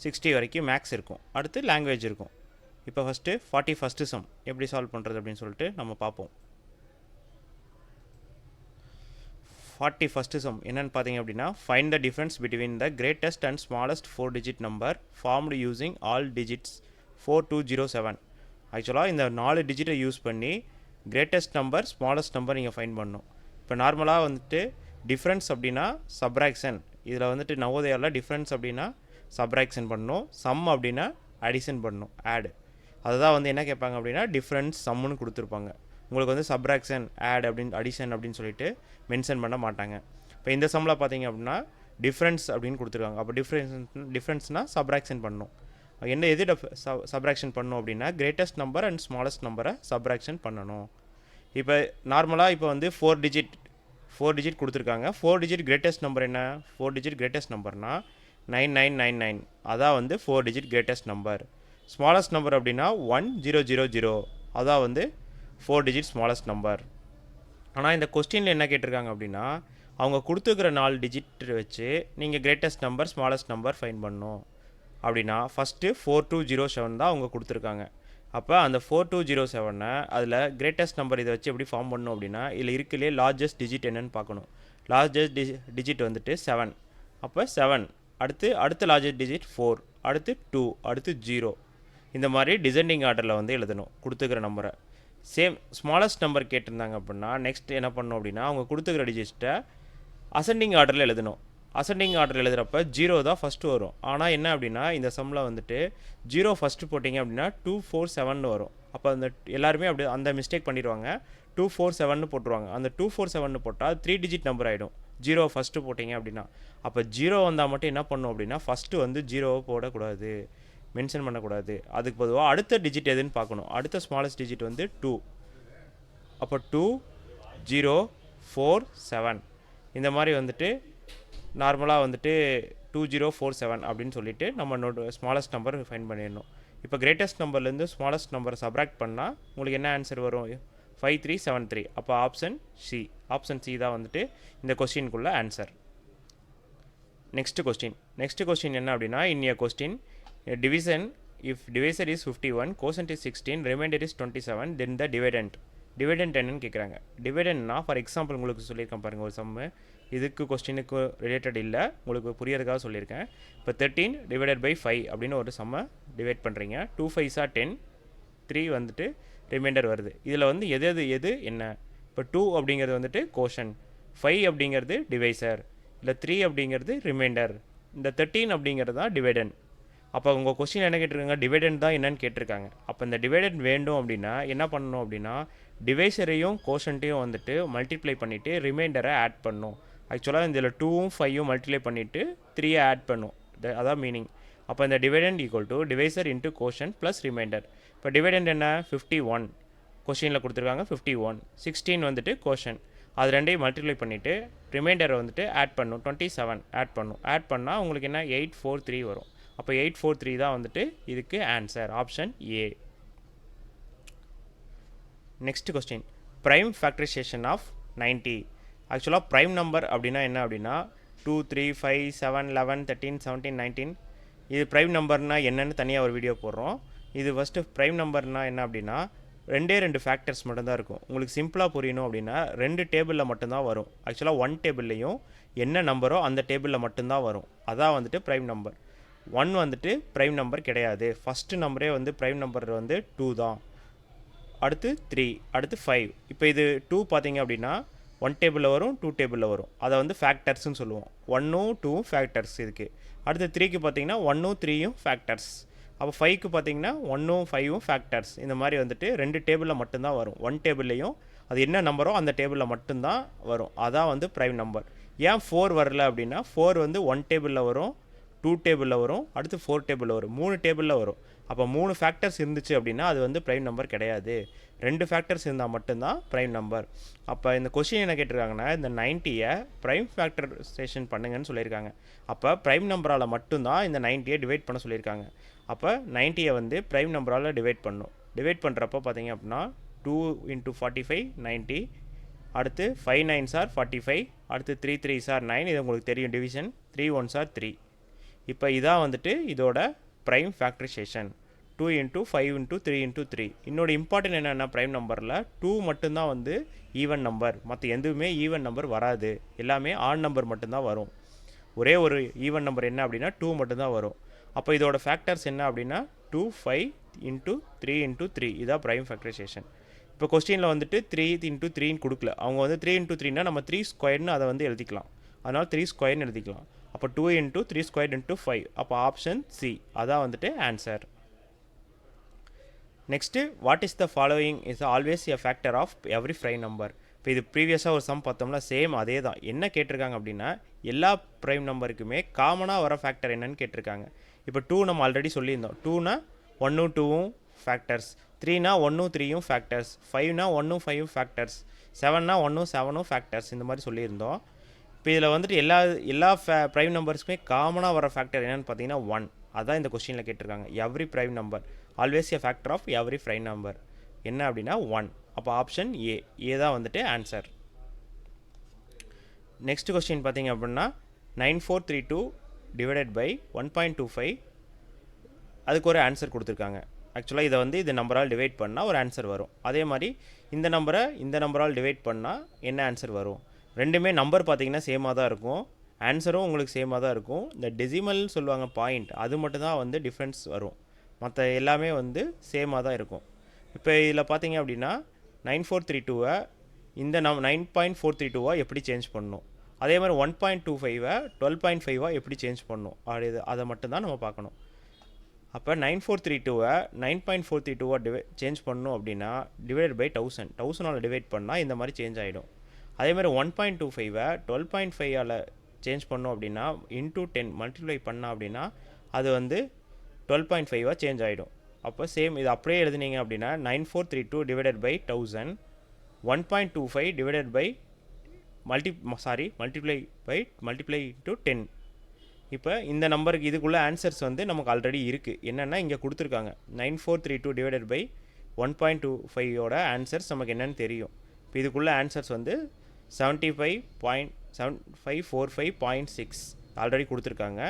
60 வரைக்கும் மேக்ஸ் இருக்கும். அடுத்து லாங்குவேஜ் இருக்கும். இப்போ ஃபஸ்ட்டு 41st சம் எப்படி சால்வ் பண்ணுறது அப்படின்னு சொல்லிட்டு நம்ம பார்ப்போம். 41st சம் என்னென்னு பார்த்தீங்க அப்படின்னா, find the difference between the greatest and smallest 4 digit number formed using all digits 4207. ஆக்சுவலாக இந்த 4 டிஜிட்டை யூஸ் பண்ணி கிரேட்டஸ்ட் நம்பர் ஸ்மாலஸ்ட் நம்பர் நீங்கள் ஃபைண்ட் பண்ணணும். இப்போ நார்மலாக வந்துட்டு டிஃப்ரென்ஸ் அப்படின்னா சப்ராக்ஷன், இதில் வந்துட்டு நவோதயாவில் டிஃப்ரென்ஸ் அப்படின்னா சப்ராக்ஷன் பண்ணணும், சம் அப்படின்னா அடிஷன் பண்ணணும், ஆடு. அதுதான் வந்து என்ன கேட்பாங்க அப்படின்னா டிஃப்ரென்ஸ் சம்முன்னு கொடுத்துருப்பாங்க. உங்களுக்கு வந்து சப்ராக்ஷன் ஆட் அப்படின்னு அடிஷன் அப்படின்னு சொல்லிட்டு மென்ஷன் பண்ண மாட்டாங்க. இப்போ இந்த சம்மில் பார்த்தீங்க அப்படின்னா டிஃப்ரென்ஸ் அப்படின்னு கொடுத்துருக்காங்க. அப்போ டிஃப்ரென்ஸ்னால் சப்ராக்ஷன் பண்ணணும். என்ன எது சப்ராக்ஷன் பண்ணணும் அப்படின்னா கிரேட்டஸ்ட் நம்பர் அண்ட் ஸ்மாலஸ்ட் நம்பரை சப்ராக்ஷன் பண்ணணும். இப்போ நார்மலாக இப்போ வந்து 4 டிஜிட் கொடுத்துருக்காங்க. 4 டிஜிட் கிரேட்டஸ்ட் நம்பர் என்ன? 4 டிஜிட் கிரேட்டஸ்ட் நம்பர்னால் 9999, அதான் வந்து 4 digit greatest number. Smallest number அப்படின்னா 1000, அதான் வந்து 4 டிஜிட் ஸ்மாலஸ்ட் நம்பர். ஆனால் இந்த கொஸ்டினில் என்ன கேட்டிருக்காங்க அப்படின்னா அவங்க கொடுத்துருக்கிற 4 டிஜிட் வச்சு நீங்கள் greatest number smallest number find பண்ணணும். அப்படின்னா ஃபஸ்ட்டு 4207 தான் அவங்க கொடுத்துருக்காங்க. அப்போ அந்த 4207 அதில் கிரேட்டஸ்ட் நம்பர் இதை வச்சு எப்படி ஃபார்ம் பண்ணணும் அப்படின்னா இதில் இருக்குல்லே லார்ஜஸ்ட் டிஜிட் என்னன்னு பார்க்கணும். லார்ஜஸ்ட் டிஜிட் வந்துட்டு 7. அப்போ 7 அடுத்து லார்ஜஸ்ட் டிஜிட் 4, அடுத்து 2, அடுத்து 0. இந்த மாதிரி டிசெண்டிங் ஆர்டரில் வந்து எழுதணும் கொடுத்துக்கிற நம்பரை. சேம் ஸ்மாலஸ்ட் நம்பர் கேட்டிருந்தாங்க அப்படின்னா நெக்ஸ்ட் என்ன பண்ணணும் அப்படின்னா அவங்க கொடுத்துக்கிற டிஜிட்டை அசெண்டிங் ஆர்டரில் எழுதணும். அசெண்டிங் ஆர்டர் எழுதுகிறப்ப 0 தான் ஃபஸ்ட்டு வரும். ஆனால் என்ன அப்படின்னா இந்த சம்மில் வந்துட்டு 0 ஃபஸ்ட்டு போட்டிங்க அப்படின்னா 247 வரும். அப்போ அந்த எல்லாருமே அப்படி அந்த மிஸ்டேக் பண்ணிடுவாங்க, 247 போட்டுருவாங்க. அந்த 247 போட்டால் 3 டிஜிட் நம்பர் ஆகிடும் 0 ஃபஸ்ட்டு போட்டிங்க அப்படின்னா. அப்போ 0 வந்தால் மட்டும் என்ன பண்ணணும் அப்படின்னா ஃபஸ்ட்டு வந்து 0 போடக்கூடாது, மென்ஷன் பண்ணக்கூடாது. அதுக்கு பொதுவாக அடுத்த டிஜிட் எதுன்னு பார்க்கணும். அடுத்த ஸ்மாலஸ்ட் டிஜிட் வந்து 2. அப்போ 2047 இந்த மாதிரி வந்துட்டு நார்மலாக வந்துட்டு 2047 அப்படின்னு சொல்லிட்டு நம்ம ஸ்மாலஸ்ட் நம்பர் ஃபைண்ட் பண்ணிடணும். இப்போ கிரேட்டஸ்ட் நம்பர்லேருந்து ஸ்மாலஸ்ட் நம்பரை சப்ராக்ட் பண்ணால் உங்களுக்கு என்ன ஆன்சர் வரும்? 5373. அப்போ ஆப்ஷன் சி தான் வந்துட்டு இந்த கொஸ்டினுக்குள்ள ஆன்சர். நெக்ஸ்ட் கொஸ்டின் என்ன அப்படின்னா இன் question division if divisor is 51, quotient is 16, reminder is 27, then the dividend என்னன்னு கேட்குறாங்க. டிவைடண்ட்னா ஃபார் எக்ஸாம்பிள் உங்களுக்கு சொல்லியிருக்கேன் பாருங்கள் ஒரு சம்மு, இதுக்கு கொஸ்டினுக்கு ரிலேட்டட் இல்லை, உங்களுக்கு புரியறதுக்காக சொல்லியிருக்கேன். இப்போ 13 டிவைடட் பை 5 அப்படின்னு ஒரு சம்மை டிவைட் பண்ணுறீங்க. 2 5s are 10, 3 வந்துட்டு ரிமைண்டர் வருது. இதில் வந்து எது என்ன? இப்போ 2 அப்படிங்கிறது வந்துட்டு கோஷன், 5 அப்படிங்கிறது டிவைசர், இல்லை 3 அப்படிங்கிறது ரிமைண்டர், இந்த 13 அப்படிங்கிறது தான் டிவைடண்ட். அப்போ உங்கள் கொஸ்டின் என்ன கேட்டிருக்காங்க? டிவைடண்ட் தான் என்னன்னு கேட்டிருக்காங்க. அப்போ இந்த டிவைடண்ட் வேண்டும் அப்படின்னா என்ன பண்ணணும் அப்படின்னா டிவைசரையும் கோஷன்ட்டையும் வந்துட்டு மல்டிப்ளை பண்ணிவிட்டு ரிமைண்டரை ஆட் பண்ணணும். ஆக்சுவலாக இதில் 2ம் 5ம் மல்டிப்ளை பண்ணிவிட்டு 3 ஆட் பண்ணும், அதான் மீனிங். அப்போ இந்த dividend equal to divisor into quotient plus reminder. இப்போ டிவைடண்ட் என்ன? 51 கொஸ்டினில் கொடுத்துருக்காங்க 51, 16 வந்துட்டு கோஷன். அது ரெண்டையும் மல்டிப்ளை பண்ணிவிட்டு ரிமைண்டரை வந்துட்டு ஆட் பண்ணும் 27 ஆட் பண்ணும். ஆட் பண்ணால் உங்களுக்கு என்ன 843 வரும். அப்போ 843 தான் வந்துட்டு இதுக்கு answer. Option A. Next question, prime factorization of 90. ஆக்சுவலாக ப்ரைம் நம்பர் அப்படின்னா என்ன அப்படின்னா 2 3 5 7 11 13 17 19. இது ப்ரைம் நம்பர்னால் என்னென்னு தனியாக ஒரு வீடியோ போடுறோம். இது ஃபஸ்ட்டு ப்ரைம் நம்பர்னால் என்ன அப்படின்னா ரெண்டு ஃபேக்டர்ஸ் மட்டும்தான் இருக்கும். உங்களுக்கு சிம்பிளாக புரியணும் அப்படின்னா 2 டேபிளில் மட்டும்தான் வரும். ஆக்சுவலாக 1 டேபிள்லையும் என்ன நம்பரோ அந்த டேபிளில் மட்டும்தான் வரும். அதான் வந்துட்டு ப்ரைம் நம்பர். 1 வந்துட்டு ப்ரைம் நம்பர் கிடையாது. ஃபஸ்ட்டு நம்பரே வந்து ப்ரைம் நம்பர் வந்து 2 தான். அடுத்து 3, அடுத்து 5. இப்போ இது 2 பார்த்தீங்க அப்படின்னா 1 டேபிளில் வரும், 2 டேபிளில் வரும். அதை வந்து ஃபேக்டர்ஸ்னு சொல்லுவோம். 1ம் 2ம் ஃபேக்டர்ஸ் இதுக்கு. அடுத்து 3க்கு பார்த்தீங்கன்னா 1ம் 3யும் ஃபேக்டர்ஸ். அப்போ 5க்கு பார்த்தீங்கன்னா 1ம் 5ம் ஃபேக்டர்ஸ். இந்த மாதிரி வந்துட்டு 2 டேபிளில் மட்டும்தான் வரும். 1 டேபிள்லையும் அது என்ன நம்பரோ அந்த டேபிளில் மட்டும்தான் வரும். அதான் வந்து ப்ரைம் நம்பர். ஏன் 4 வரல அப்படின்னா 4 வந்து 1 டேபிளில் வரும், 2 டேபிளில் வரும், அடுத்து 4 டேபிளில் வரும், 3 டேபிளில் வரும். அப்போ 3 ஃபேக்டர்ஸ் இருந்துச்சு அப்படின்னா அது வந்து ப்ரைம் நம்பர் கிடையாது. 2 ஃபேக்டர்ஸ் இருந்தால் மட்டும்தான் ப்ரைம் நம்பர். அப்போ இந்த கொஸ்டின் என்ன கேட்டிருக்காங்கன்னா இந்த 90யை ப்ரைம் ஃபேக்டரைசேஷன் பண்ணுங்கன்னு சொல்லியிருக்காங்க. அப்போ ப்ரைம் நம்பரால் மட்டும்தான் இந்த 90யை டிவைட் பண்ண சொல்லியிருக்காங்க. அப்போ 90யை வந்து ப்ரைம் நம்பரால் டிவைட் பண்ணும். டிவைட் பண்ணுறப்போ பார்த்தீங்க அப்படின்னா 2 × 45 90. அடுத்து 5 9s are 45. அடுத்து 3 3s are 9. இது உங்களுக்கு தெரியும் டிவிஷன். 3 1s are 3. இப்போ இதான் வந்துட்டு இதோட ப்ரைம் ஃபேக்டரைசேஷன். 2 × 5 × 3 × 3. இன்னொரு இம்பார்ட்டன்ட் என்னென்னா ப்ரைம் நம்பரில் 2 மட்டும்தான் வந்து ஈவன் நம்பர். மற்ற எதுவுமே ஈவன் நம்பர் வராது. எல்லாமே ஆட் நம்பர் மட்டும்தான் வரும். ஒரே ஒரு ஈவன் நம்பர் என்ன அப்படின்னா 2 மட்டும்தான் வரும். அப்போ இதோட ஃபேக்டர்ஸ் என்ன அப்படின்னா 2 5 × 3 × 3. இதான் ப்ரைம் ஃபேக்டரைசேஷன். இப்போ கொஸ்டினில் வந்துட்டு 3 × 3ன்னு கொடுக்கல. அவங்க வந்து 3 × 3னா நம்ம 3 ஸ்கொயர்னு அதை வந்து எழுதிக்கலாம். அதனால் 3 ஸ்கொயர்னு எழுதிக்கலாம். அப்போ 2 × 3 ஸ்கொயர் × 5. அப்போ ஆப்ஷன் சி அதான் வந்துட்டு answer. Next, what is the following is always a factor of every prime number. இப்போ இது ப்ரீவியஸாக ஒரு சம் பார்த்தோம்னா சேம் அதே தான். என்ன கேட்டிருக்காங்க அப்படின்னா எல்லா ப்ரைம் நம்பருக்குமே காமனாக வர ஃபேக்டர் என்னன்னு கேட்டிருக்காங்க. இப்போ 2 நம்ம ஆல்ரெடி சொல்லியிருந்தோம். 2னா 1ம் 2ம் ஃபேக்டர்ஸ், 3னா 1ம் 3யும் ஃபேக்டர்ஸ், 5னா 1ம் 5ம் ஃபேக்டர்ஸ், 7னா 1ம் 7ம் ஃபேக்டர்ஸ். இந்த மாதிரி சொல்லியிருந்தோம். இப்போ இதில் வந்துட்டு எல்லா ப்ரைம் நம்பர்ஸுமே காமனாக வர ஃபேக்டர் என்னென்னு பார்த்தீங்கன்னா 1. அதான் இந்த கொஸ்டினில் கேட்டிருக்காங்க. Every prime number always a factor of every prime number என்ன அப்படின்னா 1. அப்போ ஆப்ஷன் ஏ தான் வந்துட்டு ஆன்சர். நெக்ஸ்ட் கொஸ்டின் பார்த்தீங்க அப்படின்னா 9432 டிவைடட் பை 1.25. அதுக்கு ஒரு ஆன்சர் கொடுத்துருக்காங்க. ஆக்சுவலாக இதை வந்து இந்த நம்பரால் டிவைட் பண்ணால் ஒரு ஆன்சர் வரும். அதே மாதிரி இந்த நம்பரை இந்த நம்பரால் டிவைட் பண்ணால் என்ன ஆன்சர் வரும். ரெண்டுமே நம்பர் பார்த்தீங்கன்னா சேமாக தான் இருக்கும். ஆன்சரும் உங்களுக்கு சேமாக தான் இருக்கும். இந்த டெசிமல் சொல்லுவாங்க பாயிண்ட், அது மட்டும்தான் வந்து டிஃப்ரென்ஸ் வரும். மற்ற எல்லாமே வந்து சேமாக தான் இருக்கும். இப்போ இதில் பார்த்தீங்க அப்படின்னா 9432 இந்த 9.432 எப்படி சேஞ்ச் பண்ணணும். அதே மாதிரி 1.25 12.5 எப்படி சேஞ்ச் பண்ணணும் அதை மட்டும்தான் நம்ம பார்க்கணும். அப்போ 9432 9.432 சேஞ்ச் பண்ணணும் அப்படின்னா டிவைடட் பை 1000 டிவைட் பண்ணால் இந்த மாதிரி சேஞ்ச் ஆகிடும். அதே மாதிரி 1.25 12.5 சேஞ்ச் பண்ணோம் அப்படின்னா இன்டூ 10 மல்டிப்ளை பண்ணா அப்படின்னா அது வந்து 12.5 சேஞ்ச் ஆகிடும். அப்போ சேம் இது அப்படியே எழுதுனீங்க அப்படின்னா 9432 divided by 1000 1.25 divided by multiply into 10. இப்போ இந்த நம்பருக்கு இதுக்குள்ளே ஆன்சர்ஸ் வந்து நமக்கு ஆல்ரெடி இருக்குது. என்னென்னா இங்கே கொடுத்துருக்காங்க 9432 டிவைடட் பை 1.25 ஆன்சர்ஸ் நமக்கு என்னென்னு தெரியும். இப்போ இதுக்குள்ளே ஆன்சர்ஸ் வந்து 75.7545.6 ஆல்ரெடி கொடுத்துருக்காங்க.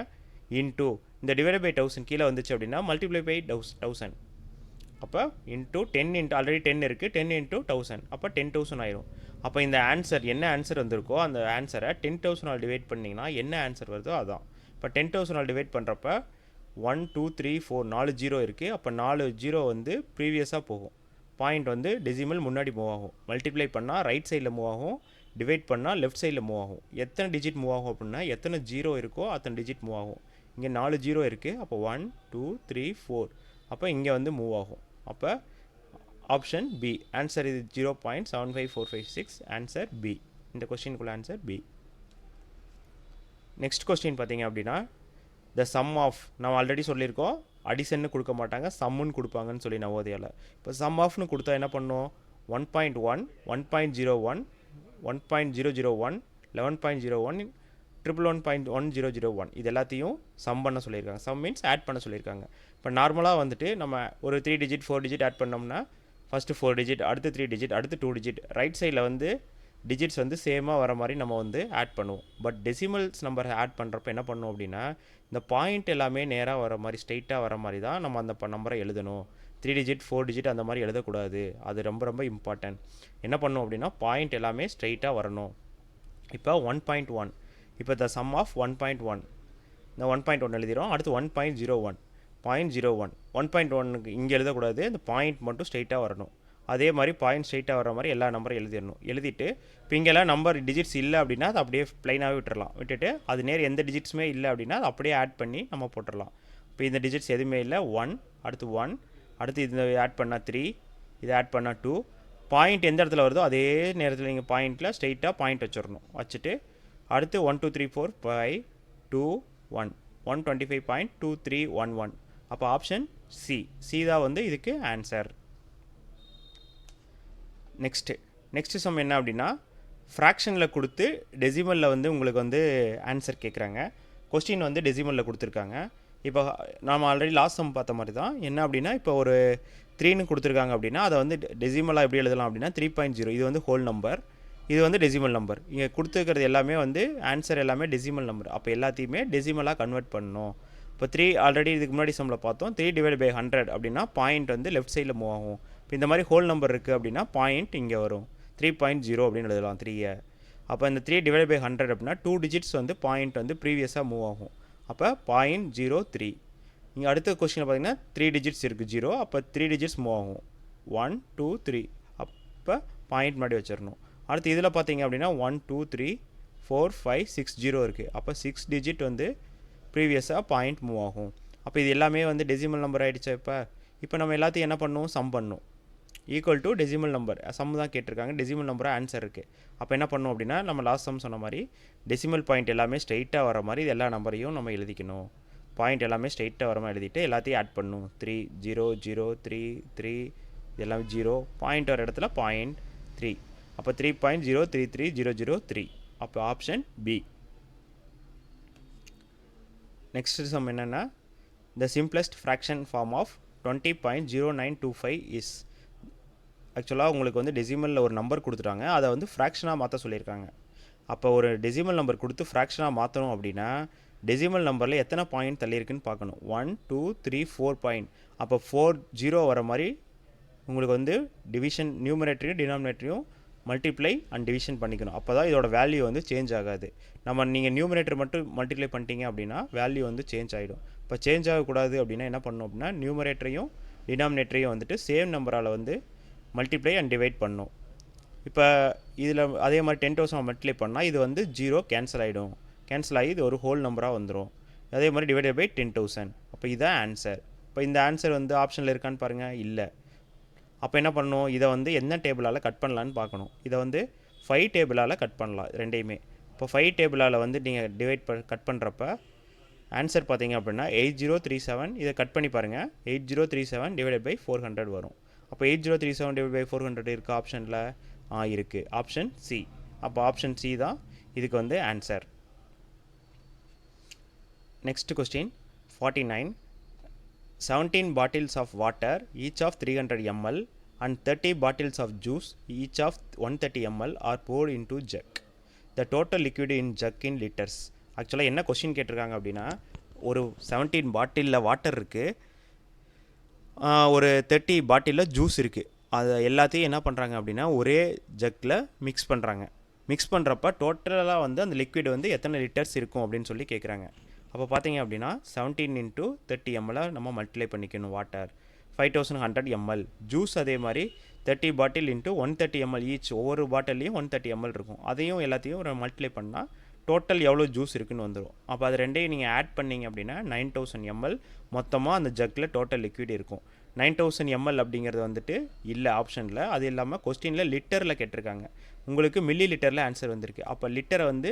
இன்டூ இந்த டிவைட் பை 1000 கீழே வந்துச்சு அப்படின்னா மல்டிப்ளை பை 1000. அப்போ இன்டூ 10 ஆல்ரெடி 10 இருக்குது, 10 × 1000 அப்போ 10,000 ஆயிரும். அப்போ இந்த ஆன்சர் என்ன ஆன்சர் வந்திருக்கோ அந்த ஆன்சரை 10,000 டிவைட் பண்ணிங்கன்னா என்ன ஆன்சர் வருதோ அதான். இப்போ 10,000 டிவைட் பண்ணுறப்ப 1 2 3 4 4 ஜீரோ இருக்குது. அப்போ 4 ஜீரோ வந்து ப்ரீவியஸாக போகும். பாயிண்ட் வந்து டெசிமல் முன்னாடி மூவ் ஆகும். மல்டிப்ளை பண்ணால் ரைட் சைடில் மூவ் ஆகும், டிவைட் பண்ணால் லெஃப்ட் சைடில் மூவ் ஆகும். எத்தனை டிஜிட் மூவ் ஆகும் அப்படின்னா எத்தனை ஜீரோ இருக்கோ அத்தனை டிஜிட் மூவ் ஆகும். இங்கே 4 ஜீரோ இருக்குது. அப்போ 1 2 3 4 அப்போ இங்கே வந்து மூவ் ஆகும். அப்போ ஆப்ஷன் பி ஆன்சர் இது 0.75456 ஆன்சர் பி. இந்த கொஸ்டினுக்குள்ள ஆன்சர் பி. நெக்ஸ்ட் கொஸ்டின் பார்த்தீங்க அப்படின்னா த சம் ஆஃப் நம்ம ஆல்ரெடி சொல்லியிருக்கோம் அடிஷன்னு கொடுக்க மாட்டாங்க, சம்முன்னு கொடுப்பாங்கன்னு சொல்லி நவோதயாவில். இப்போ சம் ஆஃப்னு கொடுத்தா என்ன பண்ணோம் 1.1 1.01 1.001 11.01 111.1001 இது எல்லாத்தையும் சம் பண்ண சொல்லியிருக்காங்க. சம் மீன்ஸ் ஆட் பண்ண சொல்லியிருக்காங்க. இப்போ நார்மலாக வந்துட்டு நம்ம ஒரு 3 டிஜிட் 4 டிஜிட் ஆட் பண்ணோம்னா ஃபஸ்ட்டு 4 டிஜிட், அடுத்து 3 டிஜிட், அடுத்து 2 டிஜிட், ரைட் சைடில் வந்து டிஜிட்ஸ் வந்து சேமாக வர மாதிரி நம்ம வந்து ஆட் பண்ணுவோம். பட் டெசிமல்ஸ் நம்பர் ஆட் பண்ணுறப்ப என்ன பண்ணுவோம் அப்படின்னா இந்த பாயிண்ட் எல்லாமே நேராக வர மாதிரி ஸ்ட்ரெயிட்டாக வர மாதிரி தான் நம்ம அந்த நம்பரை எழுதணும். 3 டிஜிட் 4 டிஜிட் அந்த மாதிரி எழுதக்கூடாது. அது ரொம்ப ரொம்ப இம்பார்ட்டன்ட். என்ன பண்ணும் அப்படின்னா பாயிண்ட் எல்லாமே ஸ்ட்ரெயிட்டாக வரணும். இப்போ 1.1 இப்போ த சம் ஆஃப் 1.1 இந்த 1.1 எழுதிடும். அடுத்து 1.01 0.01 1.1க்கு இங்கே எழுதக்கூடாது. இந்த பாயிண்ட் மட்டும் ஸ்ட்ரெயிட்டாக வரணும். அதே மாதிரி பாயிண்ட் ஸ்ட்ரெயிட்டாக வர மாதிரி எல்லா நம்பரும் எழுதிடணும். எழுதிட்டு இப்போ இங்கெல்லாம் நம்பர் டிஜிட்ஸ் இல்லை அப்படின்னா அது அப்படியே ப்ளைனாகவே விட்டுட்டு அது நேர் எந்த டிஜிட்ஸுமே இல்லை அப்படின்னா அது அப்படியே ஆட் பண்ணி நம்ம போட்டுடலாம். இப்போ இந்த டிஜிட்ஸ் எதுவுமே இல்லை 1 அடுத்து 1 அடுத்து இது ஆட் பண்ணால் 3 இதை ஆட் பண்ணால் 2 பாயிண்ட் எந்த இடத்துல வருதோ அதே நேரத்தில் நீங்கள் பாயிண்ட்டில் ஸ்ட்ரெயிட்டாக பாயிண்ட் வச்சிடணும். வச்சுட்டு அடுத்து 1 2 3 4 5 2 1 125.2311 அப்போ ஆப்ஷன் சி தான் வந்து இதுக்கு ஆன்சர். நெக்ஸ்ட்டு சம் என்ன அப்படின்னா ஃப்ராக்ஷனில் கொடுத்து டெசிமலில் வந்து உங்களுக்கு வந்து ஆன்சர் கேட்குறாங்க. கொஸ்டின் வந்து டெசிமலில் கொடுத்துருக்காங்க. இப்போ நாம் ஆல்ரெடி லாஸ்ட் சம் பார்த்த மாதிரி தான். என்ன அப்படின்னா இப்போ ஒரு 3ன்னு கொடுத்துருக்காங்க அப்படின்னா அதை வந்து டெசிமலாக எப்படி எழுதலாம் அப்படின்னா 3.0 இது வந்து ஹோல் நம்பர், இது வந்து டெசிமல் நம்பர். இங்கே கொடுத்துருக்கிறது எல்லாமே வந்து ஆன்சர் எல்லாமே டெசிமல் நம்பர். அப்போ எல்லாத்தையுமே டெசிமலாக கன்வெர்ட் பண்ணணும். இப்போ 3 ஆல்ரெடி இதுக்கு முன்னாடி சம்மில் பார்த்தோம். 3/100 அப்படின்னா பாயிண்ட் வந்து லெஃப்ட் சைடில் மூவ் ஆகும். இப்போ இந்த மாதிரி ஹோல் நம்பர் இருக்குது அப்படின்னா பாயிண்ட் இங்கே வரும். 3.0 அப்படின்னு எழுதலாம் 3. அப்போ இந்த 3/100 அப்படின்னா 2 டிஜிட்ஸ் வந்து பாயிண்ட் வந்து ப்ரீவியஸாக மூவ் ஆகும். அப்போ 0.03. இங்கே அடுத்த கொஸ்டினில் பார்த்தீங்கன்னா 3 டிஜிட்ஸ் இருக்குது 0. அப்போ 3 டிஜிட்ஸ் மூவ் ஆகும் 1 2 3. அப்போ பாயிண்ட் முன்னாடி வச்சிடணும். அடுத்து இதில் பார்த்தீங்க அப்படின்னா 1 2 3 4 5 6 0 இருக்குது. அப்போ 6 டிஜிட் வந்து ப்ரீவியஸாக பாயிண்ட் மூவ் ஆகும். அப்போ இது எல்லாமே வந்து டெசிமல் நம்பர் ஆகிடுச்சா? இப்போ நம்ம எல்லாத்தையும் என்ன பண்ணணும்? சம் பண்ணணும். Equal to decimal number sum தான் கேட்டிருக்காங்க. டெசிமல் நம்பராக ஆன்சர் இருக்குது. அப்போ என்ன பண்ணணும் அப்படின்னா நம்ம லாஸ்ட் சம் சொன்ன மாதிரி டெசிமல் பாயிண்ட் எல்லாமே ஸ்ட்ரெயிட்டாக வர மாதிரி எல்லா நம்பரையும் நம்ம எழுதிக்கணும். பாயிண்ட் எல்லாமே ஸ்ட்ரெயிட்டாக வர மாதிரி எழுதிட்டு எல்லாத்தையும் ஆட் பண்ணணும். 3 0 0 3 3 எல்லாமே 0 பாயிண்ட் வர இடத்துல 0.3. அப்போ 3.033003. அப்போ ஆப்ஷன் பி. நெக்ஸ்ட் சம் என்னென்னா the simplest fraction form of 20.0925 is. ஆக்சுவலாக உங்களுக்கு வந்து டெசிமலில் ஒரு நம்பர் கொடுத்துட்டாங்க, அதை வந்து ஃப்ராக்ஷனாக மாற்ற சொல்லியிருக்காங்க. அப்போ ஒரு டெசிமல் நம்பர் கொடுத்து ஃப்ராக்ஷனாக மாற்றணும் அப்படின்னா டெசிமல் நம்பரில் எத்தனை பாயிண்ட் தள்ளியிருக்குன்னு பார்க்கணும். 1 2 3 4 பாயிண்ட். அப்போ 4 0 வர மாதிரி உங்களுக்கு வந்து டிவிஷன் நியூமரேட்டரையும் டினாமினேட்டரையும் மல்டிப்ளை அண்ட் டிவிஷன் பண்ணிக்கணும். அப்போ தான் இதோட வேல்யூ வந்து சேஞ்ச் ஆகாது. நீங்கள் நியூமரேட்டர் மட்டும் மல்டிப்ளை பண்ணிட்டீங்க அப்படின்னா வேல்யூ வந்து சேஞ்ச் ஆகிடும். இப்போ சேஞ்ச் ஆகக்கூடாது அப்படின்னா என்ன பண்ணணும் அப்படின்னா நியூமரேட்டரையும் டினாமினேட்டரையும் வந்துட்டு சேம் நம்பரால் வந்து மல்டிப்ளை அண்ட் டிவைட் பண்ணணும். இப்போ இதில் அதே மாதிரி 10,000 மல்டிப்ளை பண்ணால் இது வந்து 0 கேன்சல் ஆகிடும். கேன்சல் ஆகி இது ஒரு ஹோல் நம்பராக வந்துடும். அதே மாதிரி டிவைடட் பை 10,000. அப்போ இதுதான் ஆன்சர். இப்போ இந்த ஆன்சர் வந்து ஆப்ஷனில் இருக்கான்னு பாருங்கள், இல்லை. அப்போ என்ன பண்ணணும்? இதை வந்து என்ன டேபிளால் கட் பண்ணலான்னு பார்க்கணும். இதை வந்து 5 டேபிளால் கட் பண்ணலாம் ரெண்டையுமே. இப்போ 5 டேபிளால் வந்து நீங்கள் கட் பண்ணுறப்ப ஆன்சர் பார்த்தீங்க அப்படின்னா 8037. இதை கட் பண்ணி பாருங்கள். 8037 டிவைடட் பை 400 வரும். அப்போ 8037 டிவைட் பை 400 இருக்குது ஆப்ஷனில் இருக்குது. Option C. அப்போ ஆப்ஷன் சி தான் இதுக்கு வந்து answer. Next question 49. 17 bottles of water each of 300 ml and 30 bottles of juice each of 130 ml are poured into jug. The total liquid in jug in liters. ஆக்சுவலாக என்ன question கேட்டிருக்காங்க அப்படின்னா ஒரு 17 பாட்டிலில் வாட்டர் இருக்குது, ஒரு 30 பாட்டிலில் ஜூஸ் இருக்குது. அதை எல்லாத்தையும் என்ன பண்ணுறாங்க அப்படின்னா ஒரே ஜக்கில் மிக்ஸ் பண்ணுறாங்க. மிக்ஸ் பண்ணுறப்ப டோட்டலாக வந்து அந்த லிக்விட் வந்து எத்தனை லிட்டர்ஸ் இருக்கும் அப்படின்னு சொல்லி கேட்குறாங்க. அப்போ பார்த்தீங்க அப்படின்னா 17 × 30 ml நம்ம மல்டிப்ளை பண்ணிக்கணும். Water 5100 ml. ஜூஸ் அதே மாதிரி 30 பாட்டில் × 130 ml ஈச். ஒவ்வொரு பாட்டிலையும் 130 ml இருக்கும். அதையும் எல்லாத்தையும் ஒரு மல்டிப்ளை பண்ணால் டோட்டல் எவ்வளோ ஜூஸ் இருக்குன்னு வந்துடும். அப்போ அது ரெண்டையும் நீங்கள் ஆட் பண்ணிங்க அப்படின்னா 9000 ml மொத்தமாக அந்த ஜக்கில் டோட்டல் லிக்விட் இருக்கும். 9000 ml அப்படிங்கிறது வந்துட்டு இல்லை ஆப்ஷனில். அது இல்லாமல் கொஸ்டினில் லிட்டரில் கேட்டிருக்காங்க. உங்களுக்கு மில்லி லிட்டரில் ஆன்சர் வந்திருக்கு. அப்போ லிட்டரை வந்து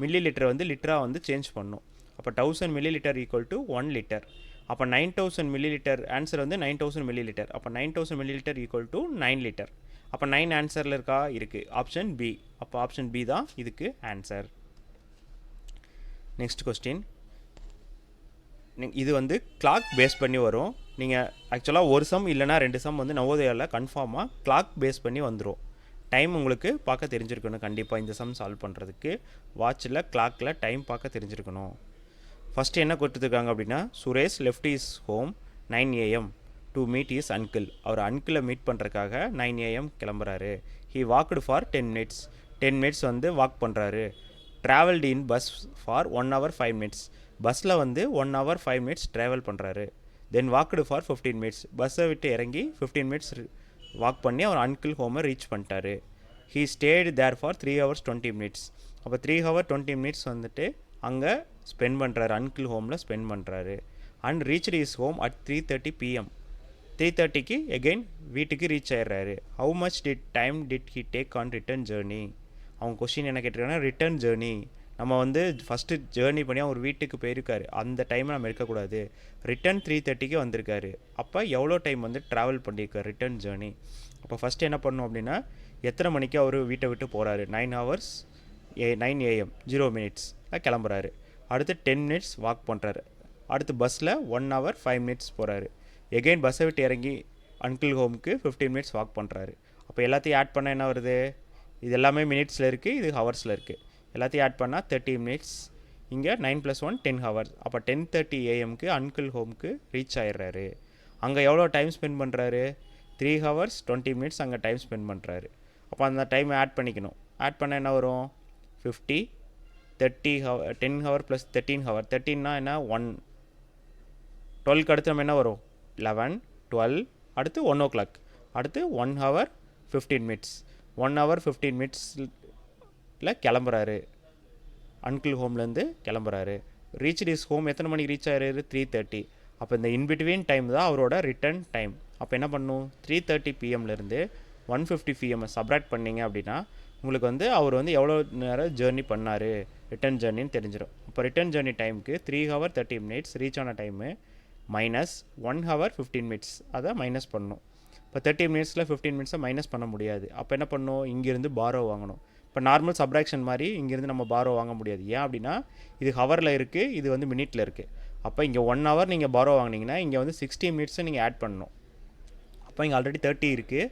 மில்லி லிட்டரை வந்து லிட்டராக வந்து சேஞ்ச் பண்ணணும். அப்போ 1000 ml ஈக்குவல் டு 1 லிட்டர். அப்போ 9000 ml ஆன்சர் வந்து 9000 ml. அப்போ 9000 ml ஈக்குவல் டு 9 லிட்டர். அப்போ 9 ஆன்சரில் இருக்கா? இருக்குது. Option B. அப்போ ஆப்ஷன் பி தான் இதுக்கு ஆன்சர். Next question. இது வந்து கிளாக் பேஸ் பண்ணி வரும். நீங்கள் ஆக்சுவலாக ஒரு சம் இல்லைனா 2 சம் வந்து நவோதயாவில் கன்ஃபார்மாக கிளாக் பேஸ் பண்ணி வந்துடும். டைம் உங்களுக்கு பார்க்க தெரிஞ்சிருக்கணும். கண்டிப்பாக இந்த சம் சால்வ் பண்ணுறதுக்கு வாட்சில் கிளாக்கில் டைம் பார்க்க தெரிஞ்சிருக்கணும். ஃபஸ்ட்டு என்ன கொடுத்துருக்காங்க அப்படின்னா, Suresh left his home 9 AM to meet his uncle. அவர் அங்கிளை மீட் பண்ணுறதுக்காக 9 AM கிளம்புறாரு. He walked for 10 minutes. 10 minutes வந்து வாக் பண்ணுறாரு. Travelled in bus for 1 hour 5 minutes. பஸ்ஸில் வந்து 1 hour 5 minutes ட்ராவல் பண்ணுறாரு. Then walked for 15 minutes. பஸ்ஸை விட்டு இறங்கி 15 minutes வாக் பண்ணி அவர் அங்கிள் ஹோமை ரீச் பண்ணிட்டாரு. He stayed there for 3 hours 20 minutes. அப்போ 3 hour 20 minutes வந்துட்டு அங்கே ஸ்பெண்ட் பண்ணுறாரு, அங்கிள் ஹோமில் ஸ்பெண்ட் பண்ணுறாரு. And reached his home at 3:30 PM. 3:30க்கு எகெயின் வீட்டுக்கு ரீச் ஆயிடுறாரு. How much time did he take on return journey? அவங்க கொஸ்டின் என்ன கேட்டிருக்காங்கன்னா, ரிட்டர்ன் ஜேர்னி. நம்ம வந்து ஃபஸ்ட்டு ஜேர்னி பண்ணி அவர் வீட்டுக்கு போயிருக்காரு, அந்த டைமை நம்ம இருக்கக்கூடாது. ரிட்டர்ன் 3:30க்கு வந்திருக்காரு. அப்போ எவ்வளோ டைம் வந்து ட்ராவல் பண்ணியிருக்காரு ரிட்டர்ன் ஜேர்னி? அப்போ ஃபஸ்ட்டு என்ன பண்ணணும் அப்படின்னா, எத்தனை மணிக்கு அவர் வீட்டை விட்டு போகிறாரு? 9 hours 9 AM 0 minutes கிளம்புறாரு. அடுத்து 10 minutes வாக் பண்ணுறாரு. அடுத்து பஸ்ஸில் 1 hour 5 minutes போகிறாரு. எகெயின் பஸ்ஸை விட்டு இறங்கி அங்கிள் ஹோமுக்கு 15 minutes வாக் பண்ணுறாரு. அப்போ எல்லாத்தையும் ஆட் பண்ணால் என்ன வருது? இது எல்லாமே மினிட்ஸில் இருக்குது, இது ஹவர்ஸில் இருக்குது. எல்லாத்தையும் ஆட் பண்ணால் 30 minutes. இங்கே 9 + 1 10 hours. அப்போ 10:30 AMக்கு அங்கிள் ஹோமுக்கு ரீச் ஆயிடுறாரு. அங்கே எவ்வளோ டைம் ஸ்பெண்ட் பண்ணுறாரு? 3 hours 20 minutes அங்கே டைம் ஸ்பெண்ட் பண்ணுறாரு. அப்போ அந்த டைமை ஆட் பண்ணிக்கணும். ஆட் பண்ணால் என்ன வரும்? 50 30 hour 10 hour + 13 hour. 13னா என்ன? 1. 12க்கு அடுத்து நம்ம என்ன வரும்? 11 12 அடுத்து 1 o'clock. அடுத்து 1 hour 15 minutes. 1 hour 15 minutesல கிளம்புறாரு, அங்கிள் ஹோம்லேருந்து கிளம்புறாரு. ரீச்டு இஸ் ஹோம் எத்தனை மணிக்கு ரீச் ஆகிறாரு? 3:30. அப்போ இந்த இன்பிட்வீன் டைம் தான் அவரோட ரிட்டர்ன் டைம். அப்போ என்ன பண்ணும்? 3:30 PMலேருந்து 1:50 PM சப்ராக்ட் பண்ணிங்க அப்படின்னா உங்களுக்கு வந்து அவர் வந்து எவ்வளோ நேரம் ஜேர்னி பண்ணார், ரிட்டர்ன் ஜேர்னின்னு தெரிஞ்சிடும். இப்போ ரிட்டர்ன் ஜேர்னி டைமுக்கு 3 hour 30 minutes ரீச் ஆன டைமு மைனஸ் 1 hour 15 minutes அதை மைனஸ் பண்ணணும். இப்போ 30 minutesல 15 minutesஸை மைனஸ் பண்ண முடியாது. அப்போ என்ன பண்ணணும்? இங்கேருந்து பாரோ வாங்கணும். இப்போ நார்மல் சப்ராக்ஷன் மாதிரி இங்கேருந்து நம்ம பாரோ வாங்க முடியாது. ஏன் அப்படின்னா இது ஹவரில் இருக்குது, இது வந்து மினிட்டில் இருக்குது. அப்போ இங்கே 1 hour நீங்கள் பாரோ வாங்கினீங்கன்னா இங்கே வந்து 60 minutes நீங்கள் ஆட் பண்ணணும். அப்போ இங்கே ஆல்ரெடி 30 இருக்குது.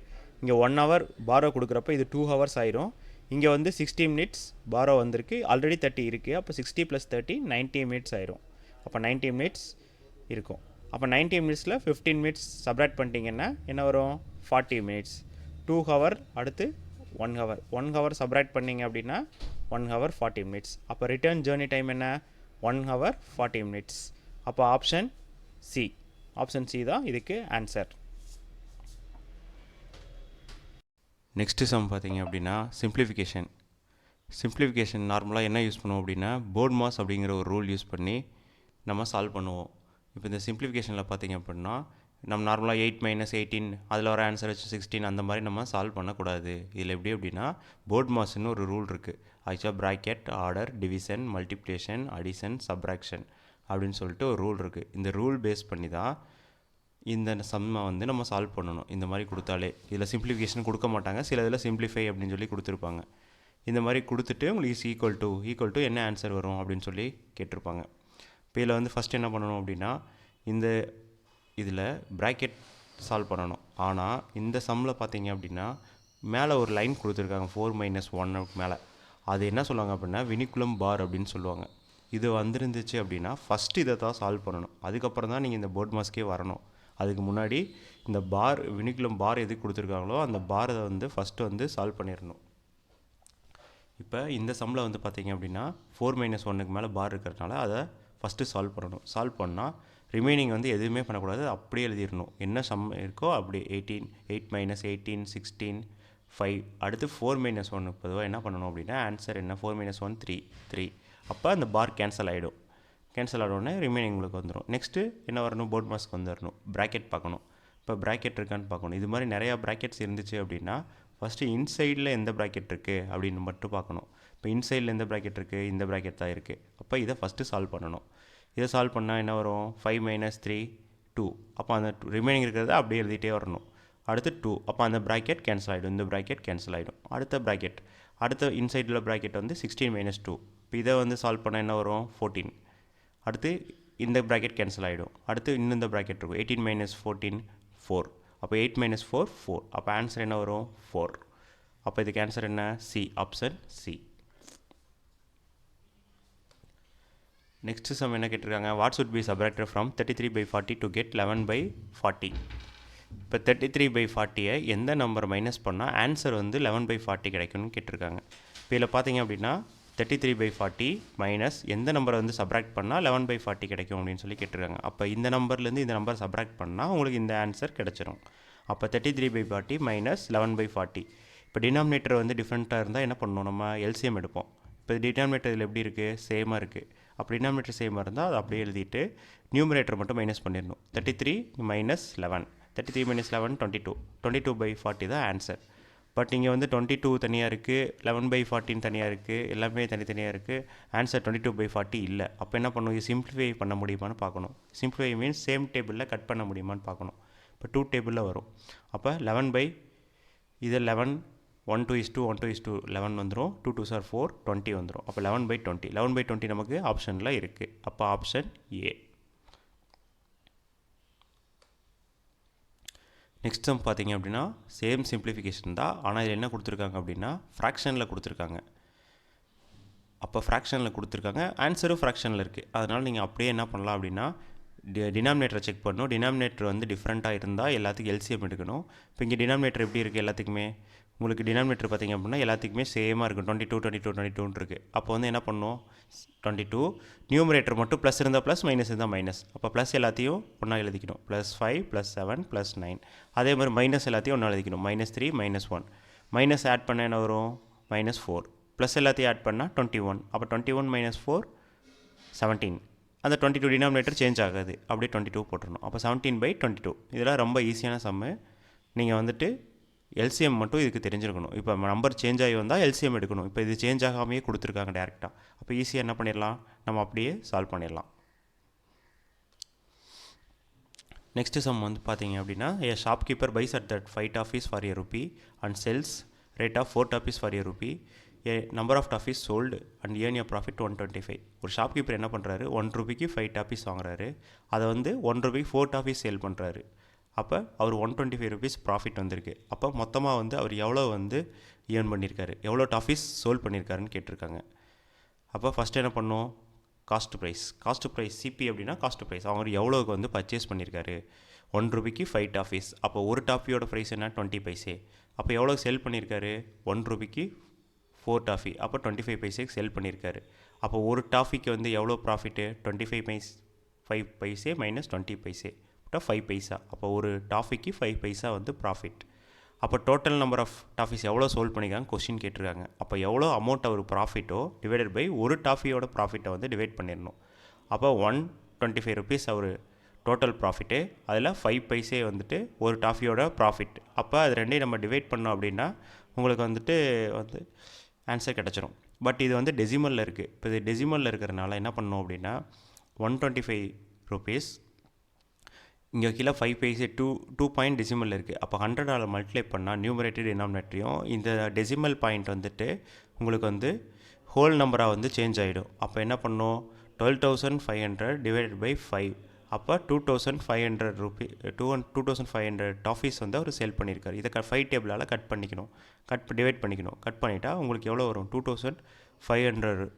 இங்கே 1 hour பாரோ கொடுக்குறப்ப இது 2 hours ஆயிரும். இங்கே வந்து 60 minutes பாரோ வந்திருக்கு, ஆல்ரெடி 30 இருக்குது. அப்போ 60 + 30 90 minutes ஆயிரும். அப்போ 90 minutes இருக்கும். அப்போ 90 minutesல 15 minutes சப்ராக்ட் பண்ணிட்டீங்கன்னா என்ன வரும்? 40 minutes. 2 hour அடுத்து 1 hour. 1 hour சப்ராக்ட் பண்ணிங்க அப்படின்னா 1 hour 40 minutes. அப்போ ரிட்டர்ன் ஜேர்னி டைம் என்ன? 1 hour 40 minutes. அப்போ ஆப்ஷன் சி. ஆப்ஷன் சி தான் இதுக்கு ஆன்சர். நெக்ஸ்ட்டு சம் பார்த்தீங்க அப்படின்னா சிம்பிளிஃபிகேஷன். சிம்பிளிஃபிகேஷன் நார்மலாக என்ன யூஸ் பண்ணுவோம் அப்படின்னா, போர்ட் மாஸ் அப்படிங்கிற ஒரு ரூல் யூஸ் பண்ணி நம்ம சால்வ் பண்ணுவோம். இப்போ இந்த சிம்பிளிஃபிகேஷனில் பார்த்தீங்க அப்படின்னா நம்ம நார்மலாக 8 - 18 அதில் வர ஆன்சர் வச்சு 16 அந்த மாதிரி நம்ம சால்வ் பண்ணக்கூடாது. இதில் எப்படி அப்படின்னா போர்ட் மாஸ்ன்னு ஒரு ரூல் இருக்குது. ஆக்சுவலாக bracket, order, division, multiplication, addition, subtraction அப்படின்னு சொல்லிட்டு ஒரு ரூல் இருக்குது. இந்த ரூல் பேஸ் பண்ணி தான் இந்த சம்மை வந்து நம்ம சால்வ் பண்ணணும். இந்த மாதிரி கொடுத்தாலே இதில் சிம்பிளிஃபிகேஷன் கொடுக்க மாட்டாங்க, சில இதில் சிம்பிளிஃபை அப்படின்னு சொல்லி கொடுத்துருப்பாங்க. இந்த மாதிரி கொடுத்துட்டு உங்களுக்கு இஸ் ஈக்குவல் டு என்ன ஆன்சர் வரும் அப்படின்னு சொல்லி கேட்டிருப்பாங்க. இப்போ இதில் வந்து ஃபஸ்ட் என்ன பண்ணணும் அப்படின்னா, இந்த இதில் ப்ராக்கெட் சால்வ் பண்ணணும். ஆனால் இந்த சம்மில் பார்த்தீங்க அப்படின்னா மேலே ஒரு லைன் கொடுத்துருக்காங்க 4 - 1 மேலே. அது என்ன சொல்லுவாங்க அப்படின்னா வினிகுலம் பார் அப்படின்னு சொல்லுவாங்க. இது வந்துருந்துச்சு அப்படின்னா ஃபஸ்ட்டு இதை தான் சால்வ் பண்ணணும், அதுக்கப்புறம் தான் நீங்கள் இந்த போர்ட் மாஸ்க்கே வரணும். அதுக்கு முன்னாடி இந்த பார் வினிகுலம் பார் எதுக்கு கொடுத்துருக்காங்களோ அந்த பாரை வந்து ஃபஸ்ட்டு வந்து சால்வ் பண்ணிடணும். இப்போ இந்த சம்மில் வந்து பார்த்தீங்க அப்படின்னா 4 - 1க்கு மேலே பார் இருக்கிறதுனால அதை ஃபஸ்ட்டு சால்வ் பண்ணணும். சால்வ் பண்ணால் ரிமைனிங் வந்து எதுவுமே பண்ணக்கூடாது, அப்படியே எழுதிடணும். என்ன சம் இருக்கோ அப்படி 18 8 - 18 16 5. அடுத்து 4 - 1 பொதுவாக என்ன பண்ணணும் அப்படின்னா ஆன்சர் என்ன? 4 - 1 3. அப்போ அந்த பார் கேன்சல் ஆகிடும். கேன்சல் ஆகிடோடனே ரிமைனிங் உங்களுக்கு வந்துடும். நெக்ஸ்ட்டு என்ன வரணும்? போர்ட் மாஸ்க்கு வந்துடணும். ப்ராக்கெட் பார்க்கணும். இப்போ ப்ராக்கெட் இருக்கான்னு பார்க்கணும். இது மாதிரி நிறையா ப்ராக்கெட்ஸ் இருந்துச்சு அப்படின்னா ஃபஸ்ட்டு இன்சைடில் எந்த ப்ராக்கெட் இருக்குது அப்படின்னு மட்டும் பார்க்கணும். இப்போ இன்சைடில் எந்த ப்ராக்கெட் இருக்குது? இந்த ப்ராக்கெட் தான் இருக்குது. அப்போ இதை ஃபஸ்ட்டு சால்வ் பண்ணணும். இதை சால்வ் பண்ணால் என்ன வரும்? 5 - 3 2. அப்போ அந்த ரிமைனிங் இருக்கிறத அப்படியே எழுதிட்டே வரணும். அடுத்து 2, அப்போ அந்த ப்ராக்கெட் கேன்சல் ஆகிடும், இந்த ப்ராக்கெட் கேன்சல் ஆகிடும். அடுத்த ப்ராக்கெட், அடுத்த இன்சைடில் ப்ராக்கெட் வந்து 16 - 2. இப்போ இதை வந்து சால்வ் பண்ணால் என்ன வரும்? 14. அடுத்து இந்த ப்ராக்கெட் கேன்சல் ஆகிடும். அடுத்து இன்னும் இந்த ப்ராக்கெட் இருக்கும், 18 - 14 4. அப்போ 8 - 4 4. அப்போ ஆன்சர் என்ன வரும்? 4. அப்போ இதுக்கு ஆன்சர் என்ன? C, option C. Next sum என்ன கேட்டிருக்காங்க? What should be subtracted from 33/40 to get 11/40. இப்போ 33/40 எந்த நம்பர் மைனஸ் பண்ணால் ஆன்சர் வந்து 11/40 கிடைக்கும்னு கேட்டிருக்காங்க. இப்போ இதில் பார்த்தீங்க அப்படின்னா 33/40 மைனஸ் எந்த நம்பரை வந்து சப்ராக்ட் பண்ணால் 11/40 கிடைக்கும் அப்படின்னு சொல்லி கேட்டிருக்காங்க. அப்போ இந்த நம்பர்லேருந்து இந்த நம்பர் சப்ராக்ட் பண்ணால் உங்களுக்கு இந்த ஆன்சர் கிடச்சிரும். அப்போ 33/40 மைனஸ் 11/40. இப்போ டினாமினேட்டர் வந்து டிஃப்ரெண்ட்டாக இருந்தால் என்ன பண்ணணும்? நம்ம எல்சிஎம் எடுப்போம். இப்போ டினாமினேட்டர் இதில் எப்படி இருக்குது? சேமாக இருக்குது. அப்போ டினாமினேட்டர் சேமாக இருந்தால் அதை அப்படியே எழுதிட்டு நியூமரேட்டர் மட்டும் மைனஸ் பண்ணிடணும். 33 - 11. 33 - 11 22. 22/40 தான் ஆன்சர். பட் இங்கே வந்து 22 தனியாக இருக்குது, 11/40 தனியாக இருக்குது, எல்லாமே தனித்தனியாக இருக்குது. ஆன்சர் 22/40 இல்லை. அப்போ என்ன பண்ணணும்? இது சிம்பிளிஃபை பண்ண முடியுமான்னு பார்க்கணும். சிம்பிளிஃபை மீன்ஸ் சேம் டேபிளில் கட் பண்ண முடியுமான்னு பார்க்கணும். இப்போ 2 டேபிளில் வரும். அப்போ 11 இது 11 1:1:11 வந்துடும். 2 2s are 4 20 வந்துடும். அப்போ 11/20. 11/20 நமக்கு ஆப்ஷனில் இருக்குது. அப்போ ஆப்ஷன் ஏ. நெக்ஸ்ட் சம் பார்த்தீங்க அப்படின்னா சேம் சிம்பிளிஃபிகேஷன் தான், ஆனால் இதில் என்ன கொடுத்துருக்காங்க அப்படின்னா ஃப்ராக்ஷனில் கொடுத்துருக்காங்க. அப்போ ஃப்ராக்ஷனில் கொடுத்துருக்காங்க, ஆன்சரும் ஃப்ராக்ஷனில் இருக்குது. அதனால் நீங்கள் அப்படியே என்ன பண்ணலாம் அப்படின்னா டினாமினேட்டரை செக் பண்ணணும். டினாமினேட்டர் வந்து டிஃப்ரெண்ட்டாக இருந்தால் எல்லாத்துக்கும் எல்சிஎம் எடுக்கணும். இப்போ இங்கே டினாமினேட்டர் எப்படி இருக்குது? எல்லாத்துக்குமே உங்களுக்கு டினாமினேட்டர் பார்த்திங்க அப்படின்னா எல்லாத்துக்குமே சேமாக இருக்கும். 22 22 22 இருக்குது. அப்போ வந்து என்ன பண்ணணும்? 22 நியூமரேட்டர் மட்டும் ப்ளஸ் இருந்தால் ப்ளஸ், மைனஸ் இருந்தால் மைனஸ். அப்போ ப்ளஸ் எல்லாத்தையும் ஒன்றா எழுதிக்கணும். +5 +7 +9. அதே மாதிரி மைனஸ் எல்லாத்தையும் ஒன்றா எழுதிக்கணும். -3 -1. மைனஸ் ஆட் பண்ண என்ன வரும்? -4. ப்ளஸ் எல்லாத்தையும் ஆட் பண்ணால் 21. அப்போ 21 - 4 17. அந்த 22 டினாமினேட்டர் சேஞ்ச் ஆகாது, அப்படியே 22 போட்டுடணும். அப்போ 17/22. இதெல்லாம் ரொம்ப ஈஸியான சம்மு. நீங்கள் வந்துட்டு எல்சிஎம் மட்டும் இதுக்கு தெரிஞ்சிருக்கணும். இப்போ நம்பர் சேஞ்ச் ஆகி வந்தால் எல்சிஎம் எடுக்கணும். இப்போ இது சேஞ்ச் ஆகாமையே கொடுத்துருக்காங்க டேரெக்டாக. அப்போ ஈஸியாக என்ன பண்ணிடலாம்? நம்ம அப்படியே சால்வ் பண்ணிடலாம். நெக்ஸ்ட் சம் வந்து பார்த்தீங்க அப்படின்னா a shopkeeper buys at that 5 toffees for ₹1 and sells rate of 4 toffees for ₹1. a number of toffees sold and earn a profit 125. ஒரு ஷாப்கீப்பர் என்ன பண்ணுறாரு? ₹1க்கு 5 டாஃபீஸ் வாங்குறாரு, அதை வந்து ₹1க்கு 4 டாஃபீஸ் சேல் பண்ணுறாரு. அப்போ அவர் ₹125 ப்ராஃபிட் வந்திருக்கு. அப்போ மொத்தமாக வந்து அவர் எவ்வளோ வந்து ஏர்ன் பண்ணியிருக்காரு, எவ்வளோ டாஃபீஸ் சோல்ட் பண்ணியிருக்காருன்னு கேட்டிருக்காங்க. அப்போ ஃபஸ்ட்டு என்ன பண்ணோம்? காஸ்ட் ப்ரைஸ் சிபி அப்படின்னா காஸ்ட் ப்ரைஸ். அவங்க எவ்வளோக்கு வந்து பர்ச்சேஸ் பண்ணியிருக்காரு? ₹1க்கு 5 டாஃபீஸ். அப்போ ஒரு டாஃபியோட ப்ரைஸ் என்ன? 20 பைசே. அப்போ எவ்வளோ செல் பண்ணியிருக்காரு? ₹1க்கு 4 டாஃபி. அப்போ 25 பைசேக்கு செல் பண்ணியிருக்காரு. அப்போ ஒரு டாஃபிக்கு வந்து எவ்வளோ ப்ராஃபிட்டு? 5 பைசே மைனஸ் 20 பைசே 5 பைசா. அப்போ ஒரு டாஃபிக்கு 5 பைசா வந்து ப்ராஃபிட். அப்போ டோட்டல் நம்பர் ஆஃப் டாஃபிஸ் எவ்வளோ சோல்வ் பண்ணியிருக்காங்க கொஸ்டின் கேட்டிருக்காங்க. அப்போ எவ்வளோ அமௌண்ட் அவர் ப்ராஃபிட்டோ டிவைடட் பை ஒரு டாஃபியோட ப்ராஃபிட்டை வந்து டிவைட் பண்ணிடணும். அப்போ ₹125 அவர் டோட்டல் ப்ராஃபிட்டு, அதில் 5 பைசே வந்துட்டு ஒரு டாஃபியோட ப்ராஃபிட். அப்போ அது ரெண்டையும் நம்ம டிவைட் பண்ணோம் அப்படின்னா உங்களுக்கு வந்துட்டு ஆன்சர் கிடச்சிரும். பட் இது வந்து டெசிமலில் இருக்குது. இப்போ இது டெசிமலில் இருக்கிறனால என்ன பண்ணணும் அப்படின்னா ₹125 இங்கே கீழே 5 பைசே 2 பாயிண்ட் டெசிமலில் இருக்குது. அப்போ 100 மல்டிப்ளை பண்ணால் நியூமரேட்டர் டினாமினேட்டரையும் இந்த டெசிமல் பாயிண்ட் வந்துட்டு உங்களுக்கு வந்து ஹோல் நம்பராக வந்து சேஞ்ச் ஆகிடும். அப்போ என்ன பண்ணணும்? 12,500 டிவைடட் பை 5. அப்போ ₹2,500 டாஃபீஸ் வந்து அவர் சேல் பண்ணியிருக்காரு. இதை 5 டேபிளால் கட் பண்ணிக்கணும், டிவைட் பண்ணிக்கணும். கட் பண்ணிட்டா உங்களுக்கு எவ்வளோ வரும்? 2,500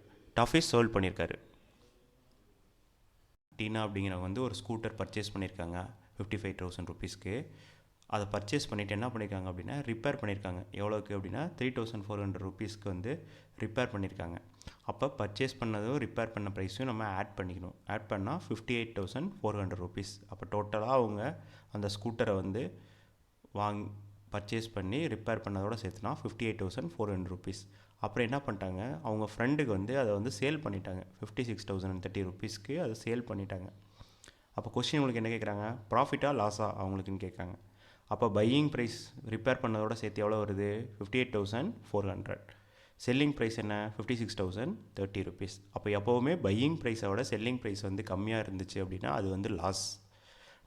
டாஃபீஸ் சோல்வ் பண்ணியிருக்காரு. டீனா அப்படிங்கிறவங்க வந்து ஒரு ஸ்கூட்டர் பர்ச்சேஸ் பண்ணியிருக்காங்க ₹55,000. அதை பர்ச்சேஸ் பண்ணிவிட்டு என்ன பண்ணியிருக்காங்க அப்படின்னா ரிப்பேர் பண்ணியிருக்காங்க. எவ்வளோக்கு அப்படின்னா ₹3,400 வந்து ரிப்பேர் பண்ணியிருக்காங்க. அப்போ பர்ச்சேஸ் பண்ணதும் ரிப்பேர் பண்ண ப்ரைஸையும் நம்ம ஆட் பண்ணிக்கணும். ஆட் பண்ணால் ₹58,400. அப்போ டோட்டலாக அவங்க அந்த ஸ்கூட்டரை வந்து பர்ச்சேஸ் பண்ணி ரிப்பேர் பண்ணதோடு சேர்த்துனா ₹58,400. அப்புறம் என்ன பண்ணிட்டாங்க? அவங்க ஃப்ரெண்டுக்கு வந்து அதை வந்து சேல் பண்ணிட்டாங்க. ₹56,030 அதை சேல் பண்ணிட்டாங்க. அப்போ கொஸ்டின் உங்களுக்கு என்ன கேட்குறாங்க? ப்ராஃபிட்டா லாஸா அவங்களுக்குன்னு கேட்குறாங்க. அப்போ பையிங் ப்ரைஸ் ரிப்பேர் பண்ணதோட சேர்த்து எவ்வளோ வருது? ₹58,400. செல்லிங் ப்ரைஸ் என்ன? ₹56,030. அப்போ எப்போவுமே பையிங் ப்ரைஸை விட செல்லிங் ப்ரைஸ் வந்து கம்மியாக இருந்துச்சு அப்படின்னா அது வந்து லாஸ்.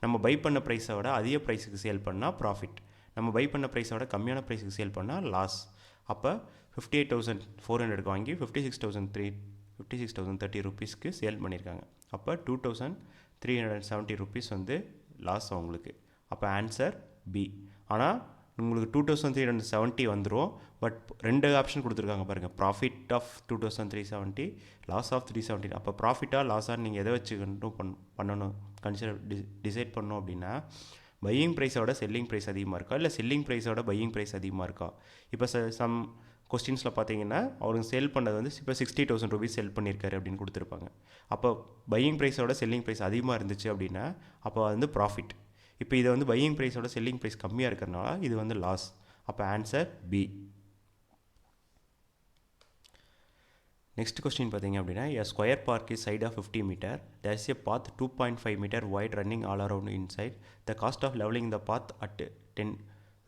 நம்ம பை பண்ண ப்ரைஸை விட அதிக ப்ரைஸுக்கு சேல் பண்ணால் ப்ராஃபிட். நம்ம பை பண்ண ப்ரைஸோட கம்மியான ப்ரைஸுக்கு சேல் பண்ணால் லாஸ். அப்போ 58,400க்கு வாங்கி 56,030 ருபீஸ்க்கு சேல் பண்ணியிருக்காங்க. அப்போ 2,370 ருபீஸ் வந்து லாஸ் அவங்களுக்கு. அப்போ ஆன்சர் பி. ஆனால் உங்களுக்கு 2,370 வந்துடும். பட் 2 ஆப்ஷன் கொடுத்துருக்காங்க பாருங்கள், ப்ராஃபிட் ஆஃப் 2,370, லாஸ் ஆஃப் 370. அப்போ ப்ராஃபிட்டாக லாஸாக நீங்கள் எதை வச்சு பண்ணணும் டிசைட் பண்ணணும் அப்படின்னா, பையிங் ப்ரைஸோட செல்லிங் ப்ரைஸ் அதிகமாக இருக்கா, இல்லை செல்லிங் ப்ரைஸோட பையிங் ப்ரைஸ் அதிகமாக இருக்கா. இப்போ சம் கொஸ்டின்ஸில் பார்த்தீங்கன்னா அவருக்கு சேல் பண்ணது வந்து இப்போ 60,000 ருபீஸ் செல் பண்ணியிருக்காரு அப்படின்னு கொடுத்துருப்பாங்க. அப்போ பையிங் ப்ரைஸோட செல்லிங் ப்ரைஸ் அதிகமாக இருந்துச்சு அப்படின்னா அப்போ வந்து ப்ராஃபிட். இப்போ இதை வந்து பையிங் ப்ரைஸோட செல்லிங் ப்ரைஸ் கம்மியாக இருக்கிறனால இது வந்து லாஸ். அப்போ ஆன்சர் பி. நெக்ஸ்ட் கொஸ்டின் பார்த்தீங்க அப்படின்னா, a square park is side of 50 meter. There is a path 2.5 meter wide running all around inside. The cost of leveling the path at 10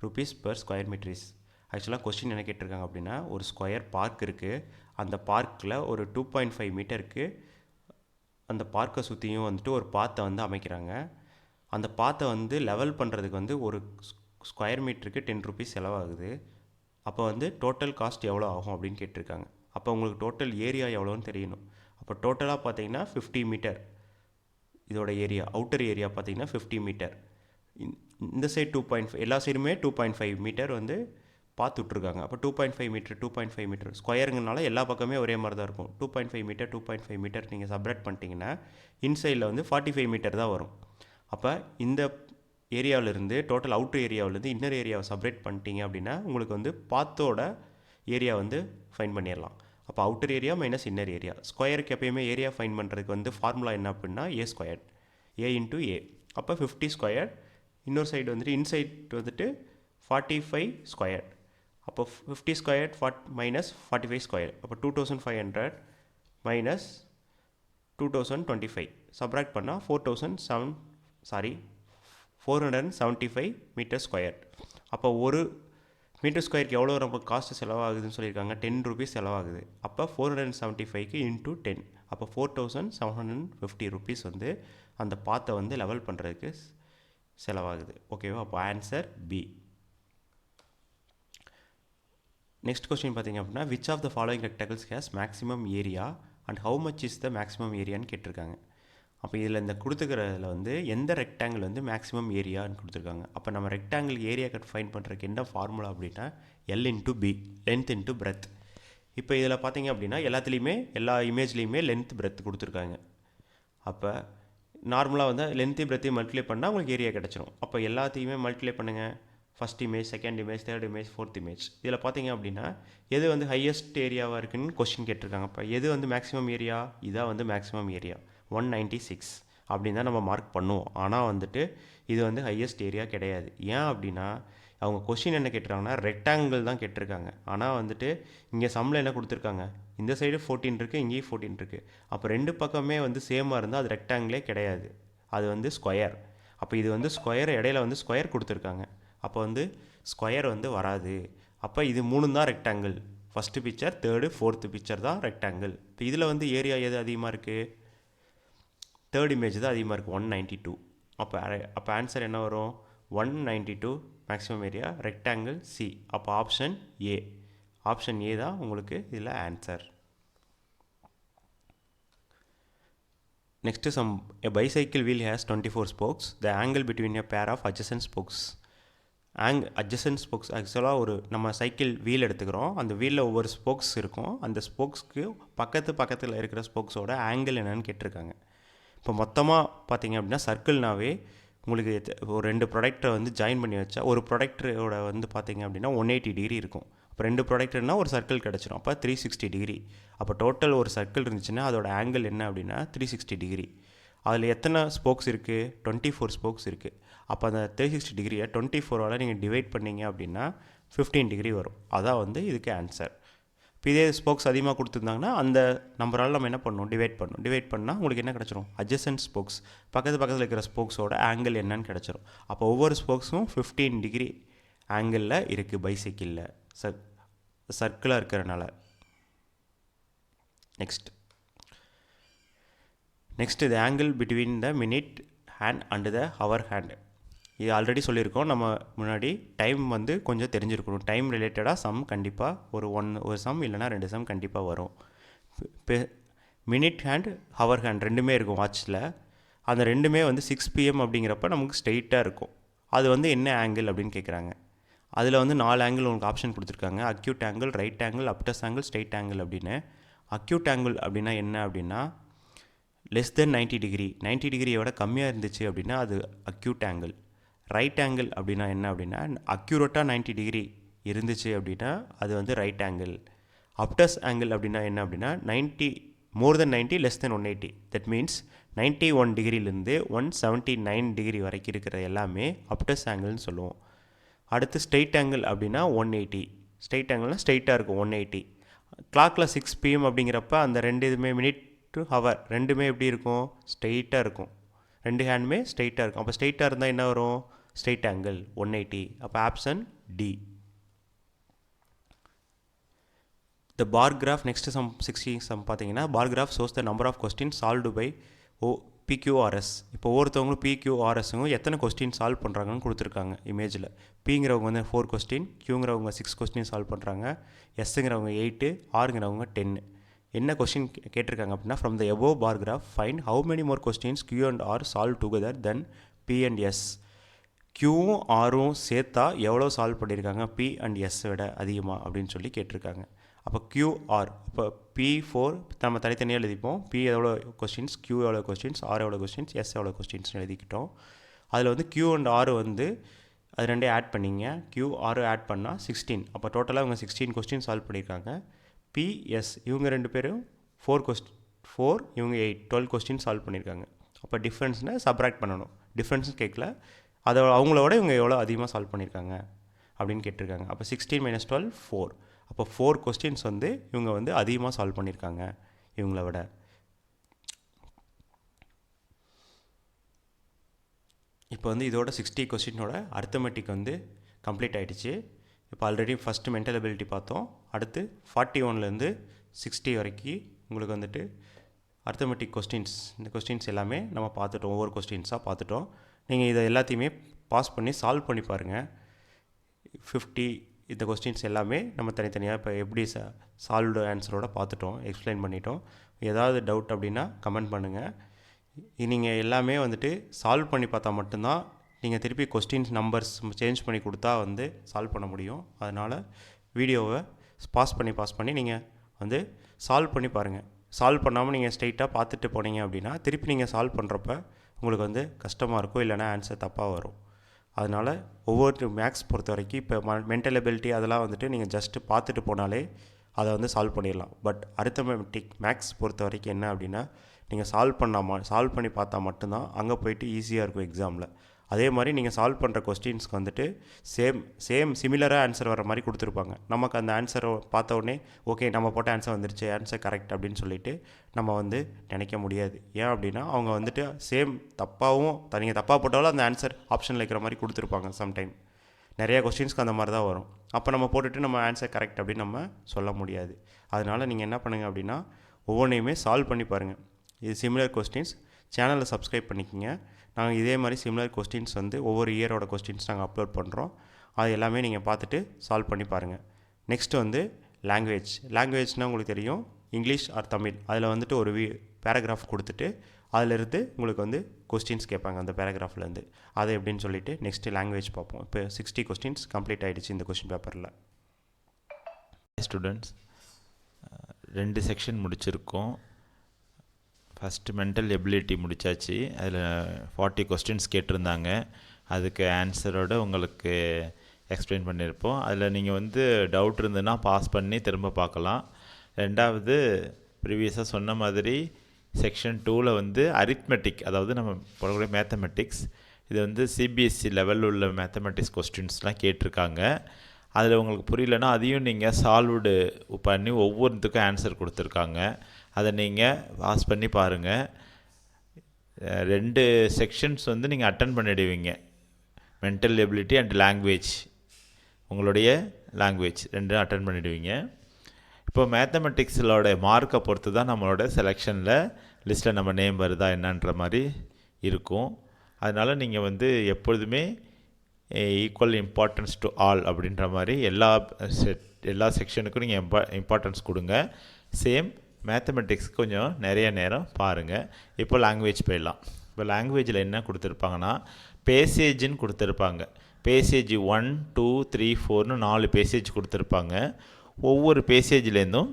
rupees per square meter is. ஆக்சுவலாக question என்ன கேட்டிருக்காங்க அப்படின்னா, ஒரு square park இருக்குது, அந்த பார்க்கில் ஒரு 2.5 மீட்டருக்கு அந்த பார்க்கை சுற்றியும் வந்துட்டு ஒரு பாத்தை வந்து அமைக்கிறாங்க. அந்த பாத்தை வந்து லெவல் பண்ணுறதுக்கு வந்து ஒரு ஸ்கொயர் மீட்டருக்கு 10 ருபீஸ் செலவாகுது. அப்போ வந்து டோட்டல் காஸ்ட் எவ்வளோ ஆகும் அப்படின்னு கேட்டிருக்காங்க. அப்போ உங்களுக்கு டோட்டல் ஏரியா எவ்வளோன்னு தெரியணும். அப்போ டோட்டலாக பார்த்தீங்கன்னா 50 மீட்டர் இதோட ஏரியா, அவுட்டர் ஏரியா பார்த்தீங்கன்னா 50 மீட்டர். இந்த சைடு 2.5, எல்லா சைடுமே 2.5 மீட்டர் வந்து பார்த்து விட்ருக்காங்க. அப்போ 2.5 மீட்டர் ஸ்கொயருங்கனால எல்லா பக்கமே ஒரே மாதிரி தான் இருக்கும். 2.5 மீட்டர் நீங்கள் சப்ரேட் பண்ணிட்டீங்கன்னா இன்சைடில் வந்து 45 மீட்டர் தான் வரும். அப்போ இந்த ஏரியாவிலேருந்து டோட்டல் அவுட்டர் ஏரியாவிலேருந்து இன்னர் ஏரியாவை சப்ரேட் பண்ணிட்டீங்க அப்படின்னா உங்களுக்கு வந்து பாத்தோட ஏரியா வந்து ஃபைன் பண்ணிடலாம். அப்போ outer area minus inner area. ஸ்கொயருக்கு எப்பயுமே ஏரியா ஃபைன் பண்ணுறதுக்கு வந்து ஃபார்முலா என்ன அப்படின்னா A square, A into A. அப்போ 50 ஸ்கொயர், இன்னொரு சைடு வந்துட்டு இன்சைட் வந்துட்டு 45 ஸ்கொயர். அப்போ 50 ஸ்கொயர் மைனஸ் 45 ஸ்கொயர். அப்போ 2,500 மைனஸ் 2,025 சப்ராக்ட் பண்ணால் 475 மீட்டர் ஸ்கொயர். அப்போ ஒரு மீட்டர் ஸ்கொயருக்கு எவ்வளோ நமக்கு காஸ்ட்டு செலவாகுதுன்னு சொல்லியிருக்காங்க, 10 ருபீஸ் செலவாகுது. அப்போ 475க்கு இன்ட்டு 10, அப்போ 4,750 ருபீஸ் வந்து அந்த பாத்தை வந்து லெவல் பண்ணுறதுக்கு செலவாகுது. ஓகேவா? அப்போ ஆன்சர் பி. நெக்ஸ்ட் கொஸ்டின் பார்த்தீங்க அப்படின்னா, which of the following rectangles has maximum area and how much is the maximum ஏரியான்னு கேட்டிருக்காங்க. அப்போ இதில் இந்த கொடுத்துக்கிறதுல வந்து எந்த ரெக்டாங்கிள் வந்து மேக்ஸிமம் ஏரியான்னு கொடுத்துருக்காங்க. அப்போ நம்ம ரெக்டாங்கிள் ஏரியா ஃபைன் பண்ணுறதுக்கு என்ன ஃபார்முலா அப்படின்னா L into B, length into breadth. இப்போ இதில் பார்த்தீங்க அப்படின்னா எல்லாத்துலேயுமே எல்லா இமேஜ்லேயுமே லென்த் பிரெத் கொடுத்துருக்காங்க. அப்போ நார்மலாக வந்து லென்த்து பிரெத்தையும் மல்டிப்ளை பண்ணால் உங்களுக்கு ஏரியா கிடச்சிரும். அப்போ எல்லாத்தையுமே மல்டிப்ளை பண்ணுங்கள். First image, second image, third image, fourth image. இதில் பார்த்தீங்க அப்படின்னா எது வந்து ஹையஸ்ட் ஏரியாவாக இருக்குன்னு கொஸ்டின் கேட்டிருக்காங்க. அப்போ எது வந்து மேக்ஸிமம் ஏரியா? இதான் வந்து மேக்ஸிமம் ஏரியா 196 அப்படின்னு தான் நம்ம மார்க் பண்ணுவோம். ஆனால் வந்துட்டு இது வந்து ஹையஸ்ட் ஏரியா கிடையாது. ஏன் அப்படின்னா அவங்க கொஸ்டின் என்ன கேட்டிருக்காங்கன்னா ரெக்டாங்கிள் தான் கேட்டிருக்காங்க. ஆனால் வந்துட்டு இங்கே சம்மில் என்ன கொடுத்துருக்காங்க, இந்த சைடு 14 இருக்குது, இங்கேயும் 14 இருக்குது. அப்போ ரெண்டு பக்கமே வந்து சேமாக இருந்தால் அது ரெக்டாங்கிளே கிடையாது, அது வந்து ஸ்கொயர். அப்போ இது வந்து ஸ்கொயர், இடையில வந்து ஸ்கொயர் கொடுத்துருக்காங்க. அப்போ வந்து ஸ்கொயர் வந்து வராது. அப்போ இது 3 தான் rectangle. First picture, third, fourth picture தான் ரெக்டாங்கிள். இப்போ இதில் வந்து ஏரியா எது அதிகமாக இருக்குது? தேர்ட் இமேஜ் தான் அதிகமாக இருக்குது, 192. அப்போ ஆன்சர் என்ன வரும்? 192 மேக்ஸிமம் ஏரியா, ரெக்டாங்கிள் சி. அப்போ ஆப்ஷன் ஏ. ஆப்ஷன் ஏ தான் உங்களுக்கு இதில் answer. Next sum. A bicycle wheel has 24 spokes. The angle between a pair of adjacent spokes. adjacent spokes ஆக்சுவலாக ஒரு நம்ம சைக்கிள் வீல் எடுத்துக்கிறோம். அந்த வீலில் ஒவ்வொரு ஸ்போக்ஸ் இருக்கும். அந்த ஸ்போக்ஸ்க்கு பக்கத்தில் இருக்கிற ஸ்போக்ஸோட ஆங்கிள் என்னன்னு கேட்டிருக்காங்க. இப்போ மொத்தமாக பார்த்தீங்க அப்படின்னா சர்க்கிள்னாவே உங்களுக்கு ஒரு 2 ப்ராடக்டை வந்து ஜாயின் பண்ணி வச்சா ஒரு ப்ராடக்டரோட வந்து பார்த்தீங்க அப்படின்னா 180 டிகிரி இருக்கும். அப்போ 2 ப்ராடக்ட்னா ஒரு சர்க்கிள் கிடச்சிரும். அப்போ 360 டிகிரி. அப்போ டோட்டல் ஒரு சர்க்கிள் இருந்துச்சுன்னா அதோட ஆங்கிள் என்ன அப்படின்னா 360 டிகிரி. அதில் எத்தனை ஸ்போக்ஸ் இருக்குது? 24 ஸ்போக்ஸ் இருக்குது. அப்போ அந்த 360 டிகிரியை 24ஆல் நீங்கள் டிவைட் பண்ணிங்க அப்படின்னா 15 டிகிரி வரும். அதான் வந்து இதுக்கு ஆன்சர். இப்போ இதே ஸ்போக்ஸ் அதிகமாக கொடுத்துருந்தாங்கன்னா அந்த நம்பரால் நம்ம என்ன பண்ணணும்? டிவைட் பண்ணால் உங்களுக்கு என்ன கிடச்சிரும்? அட்ஜசன்ட் ஸ்போக்ஸ், பக்கத்தில் இருக்கிற ஸ்போக்ஸோட ஆங்கிள் என்னன்னு கிடச்சிரும். அப்போ ஒவ்வொரு ஸ்போக்ஸும் 15 டிகிரி ஆங்கிளில் இருக்குது பைசைக்கிளில், சர்க்கிளாக இருக்கிறனால. Next the angle between the minute hand and the hour hand. இது ஆல்ரெடி சொல்லியிருக்கோம் நம்ம முன்னாடி. டைம் வந்து கொஞ்சம் தெரிஞ்சிருக்கணும். டைம் ரிலேட்டடாக சம் கண்டிப்பாக ஒரு சம் இல்லைனா 2 சம் கண்டிப்பாக வரும். மினிட் ஹேண்ட் ஹவர் ஹேண்ட் ரெண்டுமே இருக்கும் வாட்சில். அந்த ரெண்டுமே வந்து 6 PM அப்படிங்கிறப்ப நமக்கு ஸ்ட்ரெயிட்டாக இருக்கும். அது வந்து என்ன ஆங்கிள் அப்படின்னு கேட்குறாங்க. அதில் வந்து 4 ஆங்கிள் உங்களுக்கு ஆப்ஷன் கொடுத்துருக்காங்க. Acute angle, right angle, obtuse angle, straight angle அப்படின்னு. அக்யூட் ஆங்கிள் அப்படின்னா என்ன அப்படின்னா லெஸ் தென் 90 டிகிரி, 90 டிகிரியை விட கம்மியாக இருந்துச்சு அப்படின்னா அது அக்யூட் ஆங்கிள். ரைட் ஆங்கிள் அப்படின்னா என்ன அப்படின்னா அக்யூரேட்டாக 90 டிகிரி இருந்துச்சு அப்படின்னா அது வந்து ரைட் ஆங்கிள். அப்டஸ் ஆங்கிள் அப்படின்னா என்ன அப்படின்னா 90 மோர் தென் 90 less than 180. That means 91 டிகிரிலேருந்து 179 degree வரைக்கும் இருக்கிற எல்லாமே அப்டஸ் ஆங்கிள்னு சொல்லுவோம். அடுத்து ஸ்ட்ரெயிட் ஆங்கிள் அப்படின்னா 180. ஸ்ட்ரெயிட் ஆங்கிள்னால் ஸ்ட்ரெயிட்டாக இருக்கும் 180. கிளாக்கில் 6 PM அப்படிங்கிறப்ப அந்த ரெண்டு இதுவுமே மினிட் டு ஹவர் ரெண்டுமே எப்படி இருக்கும்? ஸ்ட்ரெயிட்டாக இருக்கும். ரெண்டு ஹேண்டுமே ஸ்ட்ரெயிட்டாக இருக்கும். அப்போ ஸ்ட்ரெயிட்டாக இருந்தால் என்ன வரும்? Straight angle 180. அப்போ option D. The bar graph next sum 60 sum பார்த்தீங்கன்னா bar graph shows the number of questions solved by PQRS. இப்போ ஒவ்வொருத்தவங்களும் PQRSங்க எத்தனை கொஸ்டின் சால்வ் பண்ணுறாங்கன்னு கொடுத்துருக்காங்க இமேஜில். பிங்கிறவங்க வந்து 4 கொஸ்டின், Qங்கிறவங்க 6 கொஸ்டின் சால்வ் பண்ணுறாங்க, Sங்கிறவங்க 8, Rங்கிறவங்க 10. என்ன கொஸ்டின் கேட்டிருக்காங்க அப்படின்னா from the above bar graph find how many more questions Q and R solve together than P and S. Qவும் Rவும் சேர்த்தா எவ்வளோ சால்வ் பண்ணியிருக்காங்க P and S விட அதிகமாக அப்படின்னு சொல்லி கேட்டிருக்காங்க. அப்போ QR, அப்போ P4 நம்ம தனித்தனியாக எழுதிப்போம். P எவ்வளோ கொஸ்டின்ஸ், Q எவ்வளோ கொஸ்டின்ஸ், R எவ்வளோ கொஸ்டின்ஸ், S எவ்வளோ கொஸ்டின்ஸ்னு எழுதிக்கிட்டோம். அதில் வந்து Q and R வந்து அது ரெண்டே ஆட் பண்ணிங்க. Q R ஆட் பண்ணால் 16. அப்போ டோட்டலாக இவங்க 16 கொஸ்டின் சால்வ் பண்ணியிருக்காங்க. PS இவங்க ரெண்டு பேரும் 4 இவங்க 8 12 கொஸ்டின் சால்வ் பண்ணியிருக்காங்க. அப்போ டிஃப்ரென்ஸ்னால் சப்ராக்ட் பண்ணணும். டிஃப்ரென்ஸ் கேட்கல, அதை அவங்களோட இவங்க எவ்வளோ அதிகமாக சால்வ் பண்ணியிருக்காங்க அப்படின்னு கேட்டிருக்காங்க. அப்போ 16 - 12 4. அப்போ 4 கொஸ்டின்ஸ் வந்து இவங்க வந்து அதிகமாக சால்வ் பண்ணியிருக்காங்க இவங்கள விட. இப்போ வந்து இதோட 60 கொஸ்டினோட அர்த்தமெட்டிக் வந்து கம்ப்ளீட் ஆகிடுச்சு. இப்போ ஆல்ரெடி ஃபஸ்ட்டு மென்டல் எபிலிட்டி பார்த்தோம். அடுத்து 41லேருந்து 60 வரைக்கும் உங்களுக்கு வந்துட்டு அர்த்தமெட்டிக் கொஸ்டின்ஸ், இந்த கொஸ்டின்ஸ் எல்லாமே நம்ம பார்த்துட்டோம். ஒவ்வொரு கொஸ்டின்ஸாக பார்த்துட்டோம். நீங்கள் இதை எல்லாத்தையுமே பாஸ் பண்ணி சால்வ் பண்ணி பாருங்கள். 50 இந்த கொஸ்டின்ஸ் எல்லாமே நம்ம தனித்தனியாக இப்போ எப்படி சால்வ்டு ஆன்சரோட பார்த்துட்டோம், எக்ஸ்பிளைன் பண்ணிட்டோம். ஏதாவது டவுட் அப்படின்னா கமெண்ட் பண்ணுங்கள். நீங்கள் எல்லாமே வந்துட்டு சால்வ் பண்ணி பார்த்தா மட்டும்தான் நீங்கள் திருப்பி கொஸ்டின்ஸ் நம்பர்ஸ் சேஞ்ச் பண்ணி கொடுத்தா வந்து சால்வ் பண்ண முடியும். அதனால் வீடியோவை பாஸ் பண்ணி நீங்கள் வந்து சால்வ் பண்ணி பாருங்கள். சால்வ் பண்ணாமல் நீங்கள் ஸ்ட்ரெயிட்டாக பார்த்துட்டு போனீங்க அப்படின்னா திருப்பி நீங்கள் சால்வ் பண்ணுறப்ப உங்களுக்கு வந்து கஷ்டமாக இருக்கும், இல்லைனா ஆன்சர் தப்பாக வரும். அதனால் ஒவ்வொரு மேக்ஸ் பொறுத்த வரைக்கும் இப்போ மென்டல் எபிலிட்டி அதெல்லாம் வந்துட்டு நீங்கள் ஜஸ்ட்டு பார்த்துட்டு போனாலே அதை வந்து சால்வ் பண்ணிடலாம். பட் அரித்மெட்டிக் மேக்ஸ் பொறுத்த வரைக்கும் என்ன அப்படின்னா நீங்கள் சால்வ் பண்ணி பார்த்தா மட்டும்தான் அங்கே போயிட்டு ஈஸியாக இருக்கும் எக்ஸாமில். அதே மாதிரி நீங்கள் சால்வ் பண்ணுற கொஸ்டின்ஸ்க்கு வந்துட்டு சிமிலராக ஆன்சர் வர மாதிரி கொடுத்துருப்பாங்க. நமக்கு அந்த ஆன்சரை பார்த்த உடனே ஓகே நம்ம போட்ட ஆன்சர் வந்துருச்சு, ஆன்சர் கரெக்ட் அப்படின்னு சொல்லிட்டு நம்ம வந்து நினைக்க முடியாது. ஏன் அப்படின்னா அவங்க வந்துட்டு தப்பாகவும் நீங்கள் தப்பாக போட்டாலும் அந்த ஆன்சர் ஆப்ஷனில் இருக்கிற மாதிரி கொடுத்துருப்பாங்க. சம்டைம் நிறையா கொஸ்டின்ஸ்க்கு அந்த மாதிரி தான் வரும். அப்போ நம்ம போட்டுட்டு நம்ம ஆன்சர் கரெக்ட் அப்படின்னு நம்ம சொல்ல முடியாது. அதனால் நீங்கள் என்ன பண்ணுங்கள் அப்படின்னா ஒவ்வொன்றையுமே சால்வ் பண்ணி பாருங்கள். இது சிமிலர் கொஸ்டின்ஸ். சேனலை சப்ஸ்கிரைப் பண்ணிக்கோங்க. நாங்கள் இதே மாதிரி சிமிலர் கொஸ்டின்ஸ் வந்து ஒவ்வொரு இயரோட கொஸ்டின்ஸ் நாங்கள் அப்லோட் பண்ணுறோம். அது எல்லாமே நீங்கள் பார்த்துட்டு சால்வ் பண்ணி பாருங்கள். நெக்ஸ்ட் வந்து லாங்குவேஜ்னால் உங்களுக்கு தெரியும், இங்கிலீஷ் ஆர் தமிழ். அதில் வந்துட்டு ஒரு பேராகிராஃப் கொடுத்துட்டு அதிலிருந்து உங்களுக்கு வந்து கொஸ்டின்ஸ் கேட்பாங்க அந்த பேராகிராஃப்லேருந்து. அதை எப்படின்னு சொல்லிவிட்டு நெக்ஸ்ட்டு லாங்குவேஜ் பார்ப்போம். இப்போ 60 கொஸ்டின்ஸ் கம்ப்ளீட் ஆகிடுச்சு இந்த கொஸ்டின் பேப்பரில். ஸ்டூடெண்ட்ஸ் 2 செக்ஷன் முடிச்சிருக்கோம். ஃபஸ்ட்டு மென்டல் எபிலிட்டி முடித்தாச்சு. அதில் 40 கொஸ்டின்ஸ் கேட்டிருந்தாங்க. அதுக்கு ஆன்சரோடு உங்களுக்கு எக்ஸ்பிளைன் பண்ணியிருப்போம். அதில் நீங்கள் வந்து டவுட் இருந்ததுன்னா பாஸ் பண்ணி திரும்ப பார்க்கலாம். ரெண்டாவது ப்ரீவியஸாக சொன்ன மாதிரி செக்ஷன் 2ல் வந்து அரித்மெட்டிக், அதாவது நம்ம போடக்கூடிய மேத்தமெட்டிக்ஸ், இது வந்து சிபிஎஸ்சி லெவலில் உள்ள மேத்தமெட்டிக்ஸ் கொஸ்டின்ஸ்லாம் கேட்டிருக்காங்க. அதில் உங்களுக்கு புரியலன்னா அதையும் நீங்கள் சால்வ்டு பண்ணி ஒவ்வொன்றுத்துக்கும் ஆன்சர் கொடுத்துருக்காங்க. அதை நீங்கள் பாஸ் பண்ணி பாருங்கள். 2 செக்ஷன்ஸ் வந்து நீங்கள் அட்டன் பண்ணிடுவீங்க. மென்டல் எபிலிட்டி அண்ட் லாங்குவேஜ், உங்களுடைய லாங்குவேஜ் 2 அட்டன் பண்ணிடுவீங்க. இப்போ மேத்தமெட்டிக்ஸோட மார்க்கை பொறுத்து தான் நம்மளோட செலெக்ஷனில் லிஸ்ட்டில் நம்ம நேம் வருதா என்னன்ற மாதிரி இருக்கும். அதனால் நீங்கள் வந்து எப்பொழுதுமே ஈக்குவல் இம்பார்ட்டன்ஸ் டு ஆல் அப்படின்ற மாதிரி எல்லா செக்ஷனுக்கும் நீங்கள் இம்பார்ட்டன்ஸ் கொடுங்க. சேம் மேத்தமெட்டிக்ஸ் கொஞ்சம் நிறைய நேரம் பாருங்கள். இப்போ லாங்குவேஜ் போயிடலாம். இப்போ லாங்குவேஜில் என்ன கொடுத்துருப்பாங்கன்னா பேசேஜின்னு கொடுத்துருப்பாங்க. பேசேஜ் 1 2 3 4ன்னு 4 பேசேஜ் கொடுத்துருப்பாங்க. ஒவ்வொரு பேசேஜ்லேருந்தும்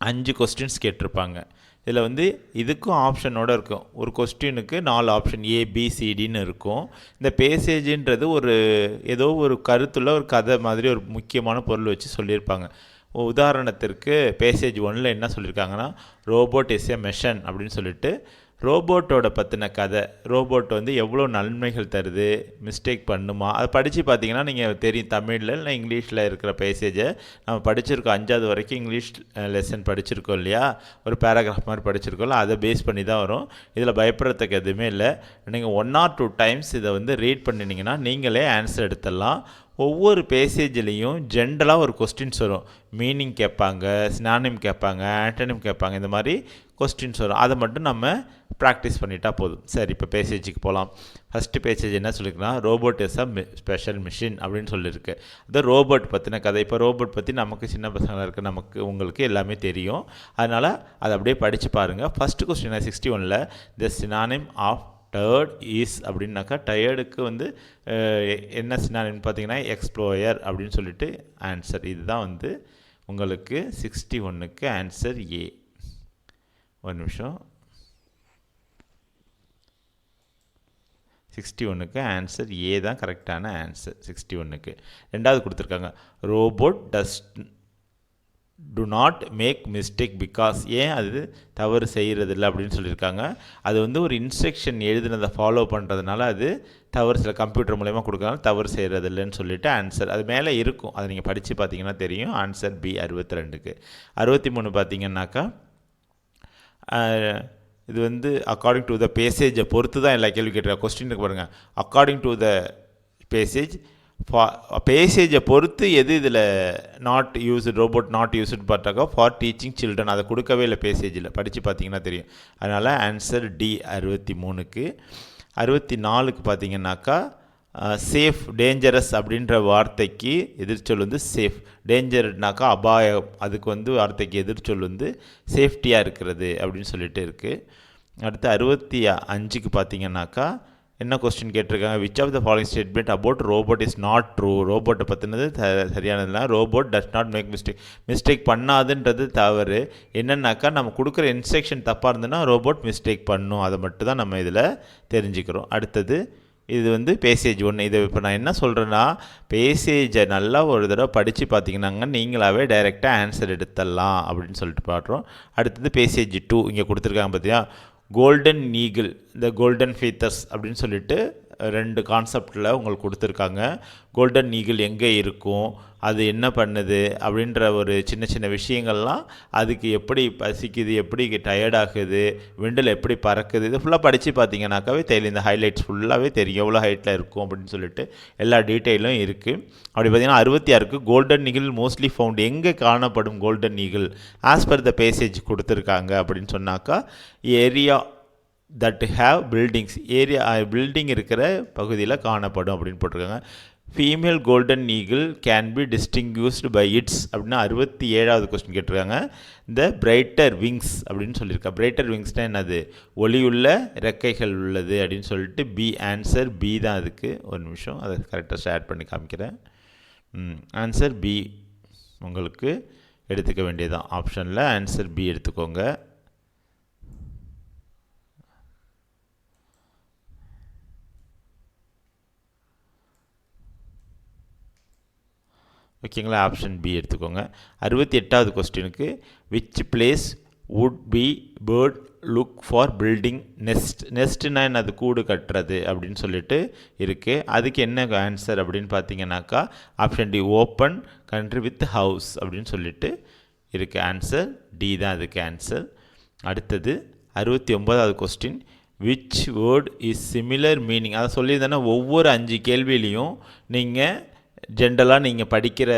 5 கொஸ்டின்ஸ் கேட்டிருப்பாங்க. இதில் வந்து இதுக்கும் ஆப்ஷனோடு இருக்கும். ஒரு கொஸ்டினுக்கு 4 ஆப்ஷன் ஏபிசிடின்னு இருக்கும். இந்த பேசேஜின்றது ஏதோ ஒரு கருத்துள்ள ஒரு கதை மாதிரி ஒரு முக்கியமான பொருள் வச்சு சொல்லியிருப்பாங்க. உதாரணத்திற்கு பேசேஜ் 1ல் என்ன சொல்லியிருக்காங்கன்னா ரோபோட் இஸ் எ மெஷன் அப்படின்னு சொல்லிட்டு ரோபோட்டோட பற்றின கதை. ரோபோட் வந்து எவ்வளோ நன்மைகள் தருது, மிஸ்டேக் பண்ணுமா, அதை படித்து பார்த்தீங்கன்னா நீங்கள் தெரியும். தமிழில் இல்லை இங்கிலீஷில் இருக்கிற பேசேஜை நம்ம படிச்சிருக்கோம். 5வது வரைக்கும் இங்கிலீஷ் லெசன் படிச்சிருக்கோம் இல்லையா, ஒரு பேராகிராஃப் மாதிரி படிச்சிருக்கோம்ல, அதை பேஸ் பண்ணி தான் வரும். இதில் பயப்படுறதுக்கு எதுவுமே இல்லை. நீங்கள் 1 or 2 டைம்ஸ் இதை வந்து ரீட் பண்ணினீங்கன்னா நீங்களே ஆன்சர் எடுத்துடலாம். ஒவ்வொரு பேசேஜ்லேயும் ஜென்ரலாக ஒரு கொஸ்டின்ஸ் வரும். மீனிங் கேட்பாங்க, சினானிம் கேட்பாங்க, ஆண்டனிம் கேட்பாங்க. இந்த மாதிரி கொஸ்டின்ஸ் வரும். அதை மட்டும் நம்ம ப்ராக்டிஸ் பண்ணிட்டா போதும். சரி, இப்போ பேசேஜுக்கு போகலாம். ஃபஸ்ட்டு பேசேஜ் என்ன சொல்லியிருக்குன்னா robot is a special machine அப்படின்னு சொல்லியிருக்கு. அது ரோபோட் பற்றின கதை. இப்போ ரோபோட் பற்றி நமக்கு சின்ன பசங்களாக இருக்குது, உங்களுக்கு எல்லாமே தெரியும். அதனால் அதை அப்படியே படித்து பாருங்கள். ஃபஸ்ட்டு கொஸ்டின் 61ல் the synonym of tired is அப்படின்னாக்கா டயர்டுக்கு வந்து என்ன சினானிம்னு பார்த்தீங்கன்னா எக்ஸ்ப்ளோயர் அப்படின்னு சொல்லிட்டு ஆன்சர். இதுதான் வந்து உங்களுக்கு 61க்கு ஆன்சர் ஏ. ஒரு நிமிஷம். 61க்கு ஆன்சர் ஏ தான் கரெக்டான ஆன்சர். 61க்கு ரெண்டாவது கொடுத்துருக்காங்க robot do not make mistake because. ஏன் அது தவறு செய்கிறதில்ல அப்படின்னு சொல்லியிருக்காங்க. அது வந்து ஒரு இன்ஸ்ட்ரக்ஷன் எழுதுனதை ஃபாலோ பண்ணுறதுனால அது தவறு, சில கம்ப்யூட்டர் மூலயமா கொடுக்குறதுனால தவறு செய்கிறதில்லைன்னு சொல்லிட்டு ஆன்சர் அது மேலே இருக்கும். அதை நீங்கள் படித்து பார்த்தீங்கன்னா தெரியும். Answer B 62க்கு. 63 பார்த்தீங்கன்னாக்கா இது வந்து அக்கார்டிங் டு த பேசேஜை பொறுத்து தான் எல்லா கேள்வி கேட்டிருக்காங்க. கொஸ்டினுக்கு பாருங்கள், அக்கார்டிங் டு த பேசேஜ், பேசேஜை பொறுத்து எது இதில் not used, robot not used பார்த்தாக்கா ஃபார் டீச்சிங் சில்ட்ரன், அதை கொடுக்கவே இல்லை பேசேஜில். படித்து பார்த்தீங்கன்னா தெரியும். அதனால் ஆன்சர் டி 63க்கு. 64க்கு பார்த்தீங்கன்னாக்கா சேஃப், டேஞ்சரஸ் அப்படின்ற வார்த்தைக்கு எதிர்ச்சொல் வந்து சேஃப். டேஞ்சர்னாக்கா அபாயம், அதுக்கு வந்து வார்த்தைக்கு எதிர்ச்சொல் வந்து சேஃப்டியாக இருக்கிறது அப்படின்னு சொல்லிட்டு இருக்குது. அடுத்து 65க்கு பார்த்தீங்கன்னாக்கா என்ன கொஸ்டின் கேட்டிருக்காங்க, which of the following statement about robot is not true. ரோபோட்டை பற்றினது சரியானதுலாம். Robot does not make mistake பண்ணாதுன்றது தவறு. என்னன்னாக்கா நம்ம கொடுக்குற இன்ஸ்ட்ரக்ஷன் தப்பாக இருந்ததுன்னா ரோபோட் மிஸ்டேக் பண்ணும். அதை மட்டும் தான் நம்ம இதில் தெரிஞ்சுக்கிறோம். அடுத்தது இது வந்து பேசேஜ் 1. இதை இப்போ நான் என்ன சொல்கிறேன்னா பேசேஜை நல்லா ஒரு தடவை படித்து பார்த்தீங்கன்னாங்க நீங்களாகவே டைரெக்டாக ஆன்சர் எடுத்துடலாம் அப்படின்னு சொல்லிட்டு பாடுறோம். அடுத்தது பேசேஜ் 2 இங்கே கொடுத்துருக்காங்க பார்த்தியா, கோல்டன் ஈகிள், இந்த கோல்டன் ஃபீத்தர்ஸ் அப்படின்னு சொல்லிட்டு 2 கான்செப்டில் உங்களுக்கு கொடுத்துருக்காங்க. கோல்டன் ஈகிள் எங்கே இருக்கும், அது என்ன பண்ணுது அப்படின்ற ஒரு சின்ன சின்ன விஷயங்கள்லாம், அதுக்கு எப்படி பசிக்குது, எப்படி டயர்டாகுது, விண்டில் எப்படி பறக்குது, இது ஃபுல்லாக படித்து பார்த்தீங்கன்னாக்காவே தெரியும். இந்த ஹைலைட்ஸ் ஃபுல்லாகவே தெரியும் எவ்வளோ ஹைட்டில் இருக்கும் அப்படின்னு சொல்லிட்டு எல்லா டீட்டெயிலும் இருக்குது. அப்படி பார்த்திங்கன்னா 66க்கு கோல்டன் ஈகிள் மோஸ்ட்லி ஃபவுண்ட், எங்கே காணப்படும் golden eagle as per the passage கொடுத்துருக்காங்க அப்படின்னு சொன்னாக்கா area that have buildings, area building இருக்கிற பகுதியில் காணப்படும் அப்படின்னு போட்டிருக்காங்க. Female golden eagle can be distinguished by its அப்படின்னா 67வது கொஸ்டின் கேட்டிருக்காங்க. இந்த பிரைட்டர் விங்ஸ் அப்படின்னு சொல்லியிருக்கா. பிரைட்டர் விங்ஸ்னால் என்னது, ஒளியுள்ள இறக்கைகள் உள்ளது அப்படின்னு சொல்லிட்டு பி, ஆன்சர் பி தான் அதுக்கு. ஒரு நிமிஷம் அதை கரெக்டாக ஷேர் பண்ணி காமிக்கிறேன். ஆன்சர் பி உங்களுக்கு எடுத்துக்க வேண்டியதான். ஆப்ஷனில் ஆன்சர் பி எடுத்துக்கோங்க. ஓகேங்களா, ஆப்ஷன் பி எடுத்துக்கோங்க. 68வது கொஸ்டினுக்கு which place would be bird look for building nest. நெஸ்ட்னா என்னது, கூடு கட்டுறது அப்படின்னு சொல்லிட்டு இருக்குது. அதுக்கு என்ன ஆன்சர் அப்படின்னு பார்த்தீங்கன்னாக்கா option D, open country with house அப்படின்னு சொல்லிட்டு இருக்குது. ஆன்சர் டி தான் அதுக்கு ஆன்சர். அடுத்தது 69வது question which word is similar meaning. அதை சொல்லியிருந்தேன்னா ஒவ்வொரு 5 கேள்வியிலையும் நீங்கள் ஜென்ரலாக நீங்கள் படிக்கிற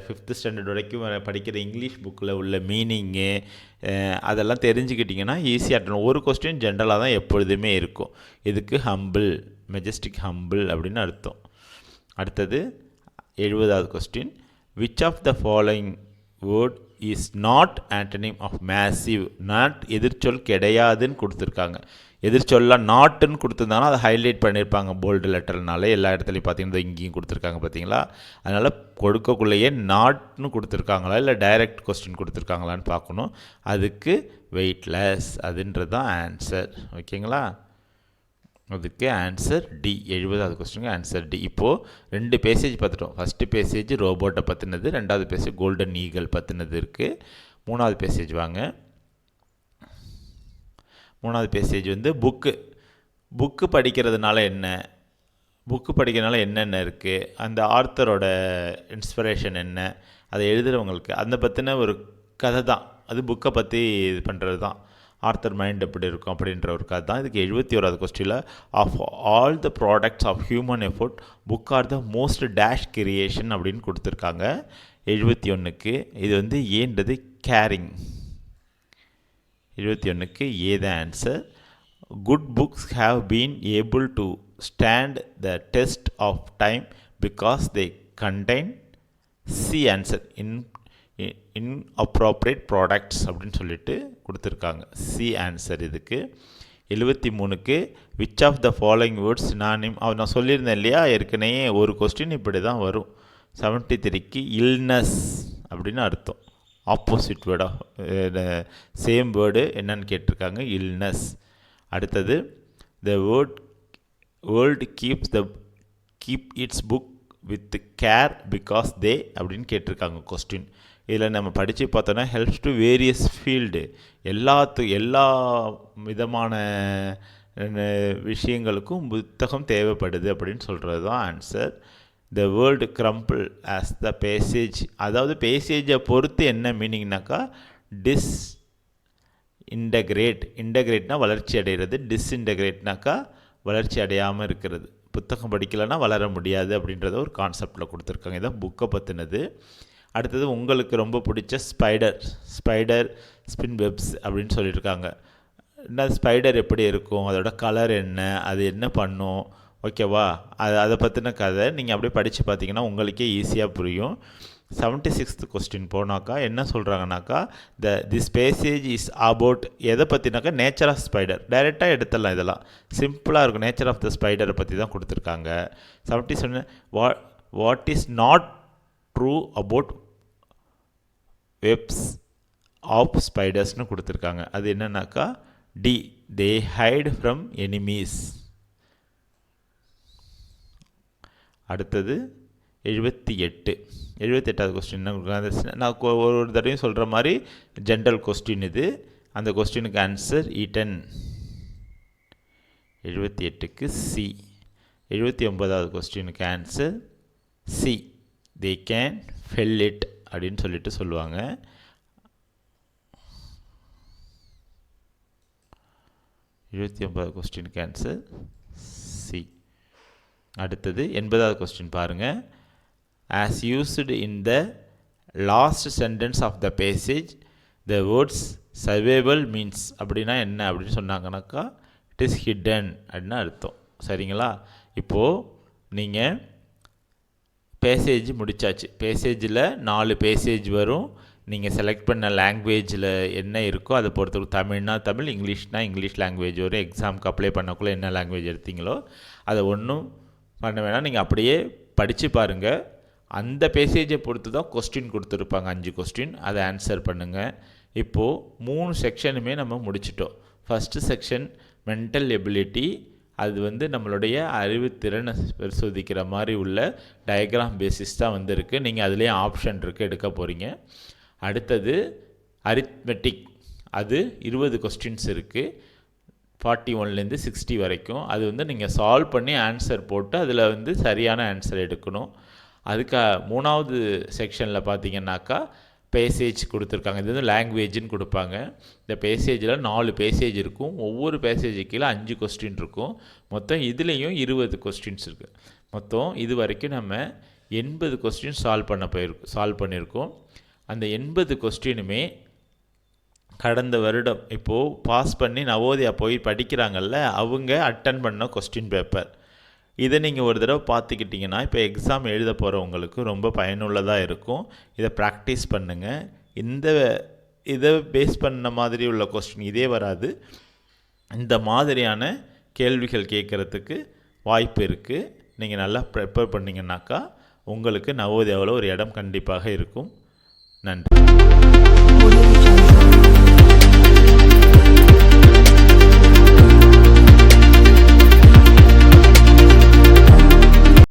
5th ஸ்டாண்டர்ட் வரைக்கும் படிக்கிற இங்கிலீஷ் புக்கில் உள்ள மீனிங்கு அதெல்லாம் தெரிஞ்சுக்கிட்டிங்கன்னா ஈஸியாக இருக்கணும். ஒரு கொஸ்டின் ஜென்ரலாக தான் எப்பொழுதுமே இருக்கும். இதுக்கு ஹம்பிள், மெஜஸ்டிக் ஹம்பிள் அப்படின்னு அர்த்தம். அடுத்தது 70வது question, which of the following word is not antonym of massive? Not எதிர்ச்சொல் கிடையாதுன்னு கொடுத்துருக்காங்க. எதிர்ச்சொல்லாம் நாட்டுன்னு கொடுத்துருந்தாங்கன்னா அதை ஹைலைட் பண்ணியிருப்பாங்க போல்டு லெட்டர்னால. எல்லா இடத்துலையும் பார்த்தீங்கன்னா இங்கேயும் கொடுத்துருக்காங்க பார்த்தீங்களா. அதனால் கொடுக்கக்குள்ளேயே நாட்னு கொடுத்துருக்காங்களா இல்லை டைரக்ட் கொஸ்டின் கொடுத்துருக்காங்களான்னு பார்க்கணும். அதுக்கு வெயிட்லெஸ் அதுன்றது தான் ஆன்சர். ஓகேங்களா, அதுக்கு ஆன்சர் டி. 70வது கொஸ்டினுக்கு ஆன்சர் டி. இப்போது 2 பேசேஜ் பார்த்துட்டோம். ஃபஸ்ட்டு பேசேஜ் ரோபோட்டை பற்றினது, 2வது பேசேஜ் கோல்டன் ஈகிள் பற்றினது இருக்குது. 3வது பேசேஜ் வாங்க. 3வது பேசேஜ் வந்து புக்கு படிக்கிறதுனால என்ன, புக்கு படிக்கிறதுனால என்னென்ன இருக்குது, அந்த ஆர்த்தரோட இன்ஸ்பிரேஷன் என்ன, அதை எழுதுகிறவங்களுக்கு அந்த பற்றின ஒரு கதை தான். அது புக்கை பற்றி இது பண்ணுறது தான். ஆர்த்தர் மைண்ட் எப்படி இருக்கும் அப்படின்ற ஒரு கதை தான். இதுக்கு 71வது கொஸ்டினில், of all the products of human effort book are the most dash creation அப்படின்னு கொடுத்துருக்காங்க. 71க்கு இது வந்து ஏன்றது கேரிங். 71க்கு A the answer. Good books have been able to stand the test of time because they contain C answer inappropriate products அப்படின்னு சொல்லிட்டு கொடுத்துருக்காங்க. சி ஆன்சர் இதுக்கு. 73க்கு which of the following words synonym. நான் சொல்லியிருந்தேன் இல்லையா ஏற்கனவே ஒரு கொஸ்டின் இப்படி தான் வரும். 73க்கு இல்னஸ் அப்படின்னு அர்த்தம். ஆப்போசிட் வேர்டாக சேம் வேர்டு என்னன்னு கேட்டிருக்காங்க, இல்னஸ். அடுத்தது the world keep it's book with care because they அப்படின்னு கேட்டிருக்காங்க கொஸ்டின். இதில் நம்ம படித்து பார்த்தோன்னா ஹெல்ப்ஸ் டு வேரியஸ் ஃபீல்டு, எல்லா விதமான விஷயங்களுக்கும் புத்தகம் தேவைப்படுது அப்படின்னு சொல்கிறது தான் answer. The world crumble as the passage, அதாவது பேசேஜை பொறுத்து என்ன மீனிங்னாக்கா இன்டகிரேட்னா வளர்ச்சி அடைகிறது, டிஸ்இன்டகிரேட்னாக்கா வளர்ச்சி அடையாமல் இருக்கிறது. புத்தகம் படிக்கலைன்னா வளர முடியாது அப்படின்றத ஒரு கான்செப்டில் கொடுத்துருக்காங்க. இதான் புக்கை பற்றினது. அடுத்தது உங்களுக்கு ரொம்ப பிடிச்ச ஸ்பைடர் ஸ்பின் வெப்ஸ் அப்படின்னு சொல்லியிருக்காங்க. என்ன ஸ்பைடர் எப்படி இருக்கும், அதோட கலர் என்ன, அது என்ன பண்ணும், ஓகேவா, அதை பற்றின கதை நீங்கள் அப்படியே படித்து பார்த்தீங்கன்னா உங்களுக்கே ஈஸியாக புரியும். 76th கொஸ்டின் போனாக்கா என்ன சொல்கிறாங்கனாக்கா, திஸ் பேசேஜ் இஸ் அபவுட் எதை பற்றினாக்கா நேச்சர் ஆஃப் ஸ்பைடர். டைரெக்டாக எடுத்துடலாம், இதெல்லாம் சிம்பிளாக இருக்கும். நேச்சர் ஆஃப் த ஸ்பைடரை பற்றி தான் கொடுத்துருக்காங்க. 77 what is not true about webs of ஸ்பைடர்ஸ்னு கொடுத்துருக்காங்க. அது என்னன்னாக்கா D, they hide from enemies. அடுத்தது 78வது கொஸ்டின் நான் ஒரு தடவையும் சொல்கிற மாதிரி ஜென்ரல் கொஸ்டின் இது. அந்த கொஸ்டினுக்கு ஆன்சர் ஈட்டன். 78க்கு சி. 79வது கொஸ்டினுக்கு answer C, they can fell it அப்படின்னு சொல்லிட்டு சொல்லுவாங்க. 79வது கொஸ்டினுக்கு ஆன்சர் சி. அடுத்தது 80வது கொஸ்டின் பாருங்கள். as used in the last sentence of the passage the words survival means அப்படின்னா என்ன அப்படின்னு சொன்னாங்கன்னாக்கா it is hidden அப்படின்னு அர்த்தம். சரிங்களா, இப்போது நீங்கள் பேசேஜ் முடித்தாச்சு. பேசேஜில் 4 பேசேஜ் வரும். நீங்கள் செலக்ட் பண்ண லாங்குவேஜில் என்ன இருக்கோ அதை பொறுத்த, தமிழ்னா தமிழ், இங்கிலீஷ்னா இங்கிலீஷ் லாங்குவேஜ் வரும். எக்ஸாமுக்கு அப்ளை பண்ணக்குள்ளே என்ன லாங்குவேஜ் எடுத்தீங்களோ அதை ஒன்றும் பண்ண வேணாம், நீங்கள் அப்படியே படித்து பாருங்கள். அந்த பேசேஜை பொறுத்து தான் கொஸ்டின் கொடுத்துருப்பாங்க, 5 கொஸ்டின், அதை ஆன்சர் பண்ணுங்கள். இப்போது 3 செக்ஷனுமே நம்ம முடிச்சிட்டோம். ஃபஸ்ட்டு செக்ஷன் மென்டல் எபிலிட்டி, அது வந்து நம்மளுடைய அறிவுத்திறனை பரிசோதிக்கிற மாதிரி உள்ள டயக்ராம் பேசிஸ் தான் வந்திருக்கு. நீங்கள் அதுலேயே ஆப்ஷன் இருக்குது, எடுக்க போகிறீங்க. அடுத்தது அரித்மெட்டிக், அது 20 கொஸ்டின்ஸ் இருக்குது, 41லேருந்து 60 வரைக்கும். அது வந்து நீங்கள் சால்வ் பண்ணி ஆன்சர் போட்டு அதில் வந்து சரியான ஆன்சர் எடுக்கணும். அதுக்கு 3வது செக்ஷனில் பார்த்தீங்கன்னாக்கா பேசேஜ் கொடுத்துருக்காங்க. இது வந்து லாங்குவேஜ்னு கொடுப்பாங்க. இந்த பேசேஜில் 4 பேசேஜ் இருக்கும். ஒவ்வொரு பேசேஜுக்கு கீழே 5 கொஸ்டின் இருக்கும். மொத்தம் இதுலேயும் 20 கொஸ்டின்ஸ் இருக்குது. மொத்தம் இது வரைக்கும் நம்ம 80 கொஸ்டின் சால்வ் பண்ணியிருக்கோம். அந்த 80 கொஸ்டினுமே கடந்த வருடம் இப்போது பாஸ் பண்ணி நவோதயா போய் படிக்கிறாங்கல்ல, அவங்க அட்டன் பண்ண கொஸ்டின் பேப்பர். இதை நீங்கள் ஒரு தடவை பார்த்துக்கிட்டிங்கன்னா இப்போ எக்ஸாம் எழுத போகிறவங்களுக்கு ரொம்ப பயனுள்ளதாக இருக்கும். இதை ப்ராக்டிஸ் பண்ணுங்கள். இதை பேஸ் பண்ண மாதிரி உள்ள கொஸ்டின் இதே வராது. இந்த மாதிரியான கேள்விகள் கேட்குறதுக்கு வாய்ப்பு இருக்குது. நீங்கள் நல்லா ப்ரிப்பேர் பண்ணிங்கன்னாக்கா உங்களுக்கு நவோதயாவில் ஒரு இடம் கண்டிப்பாக இருக்கும். நன்றி.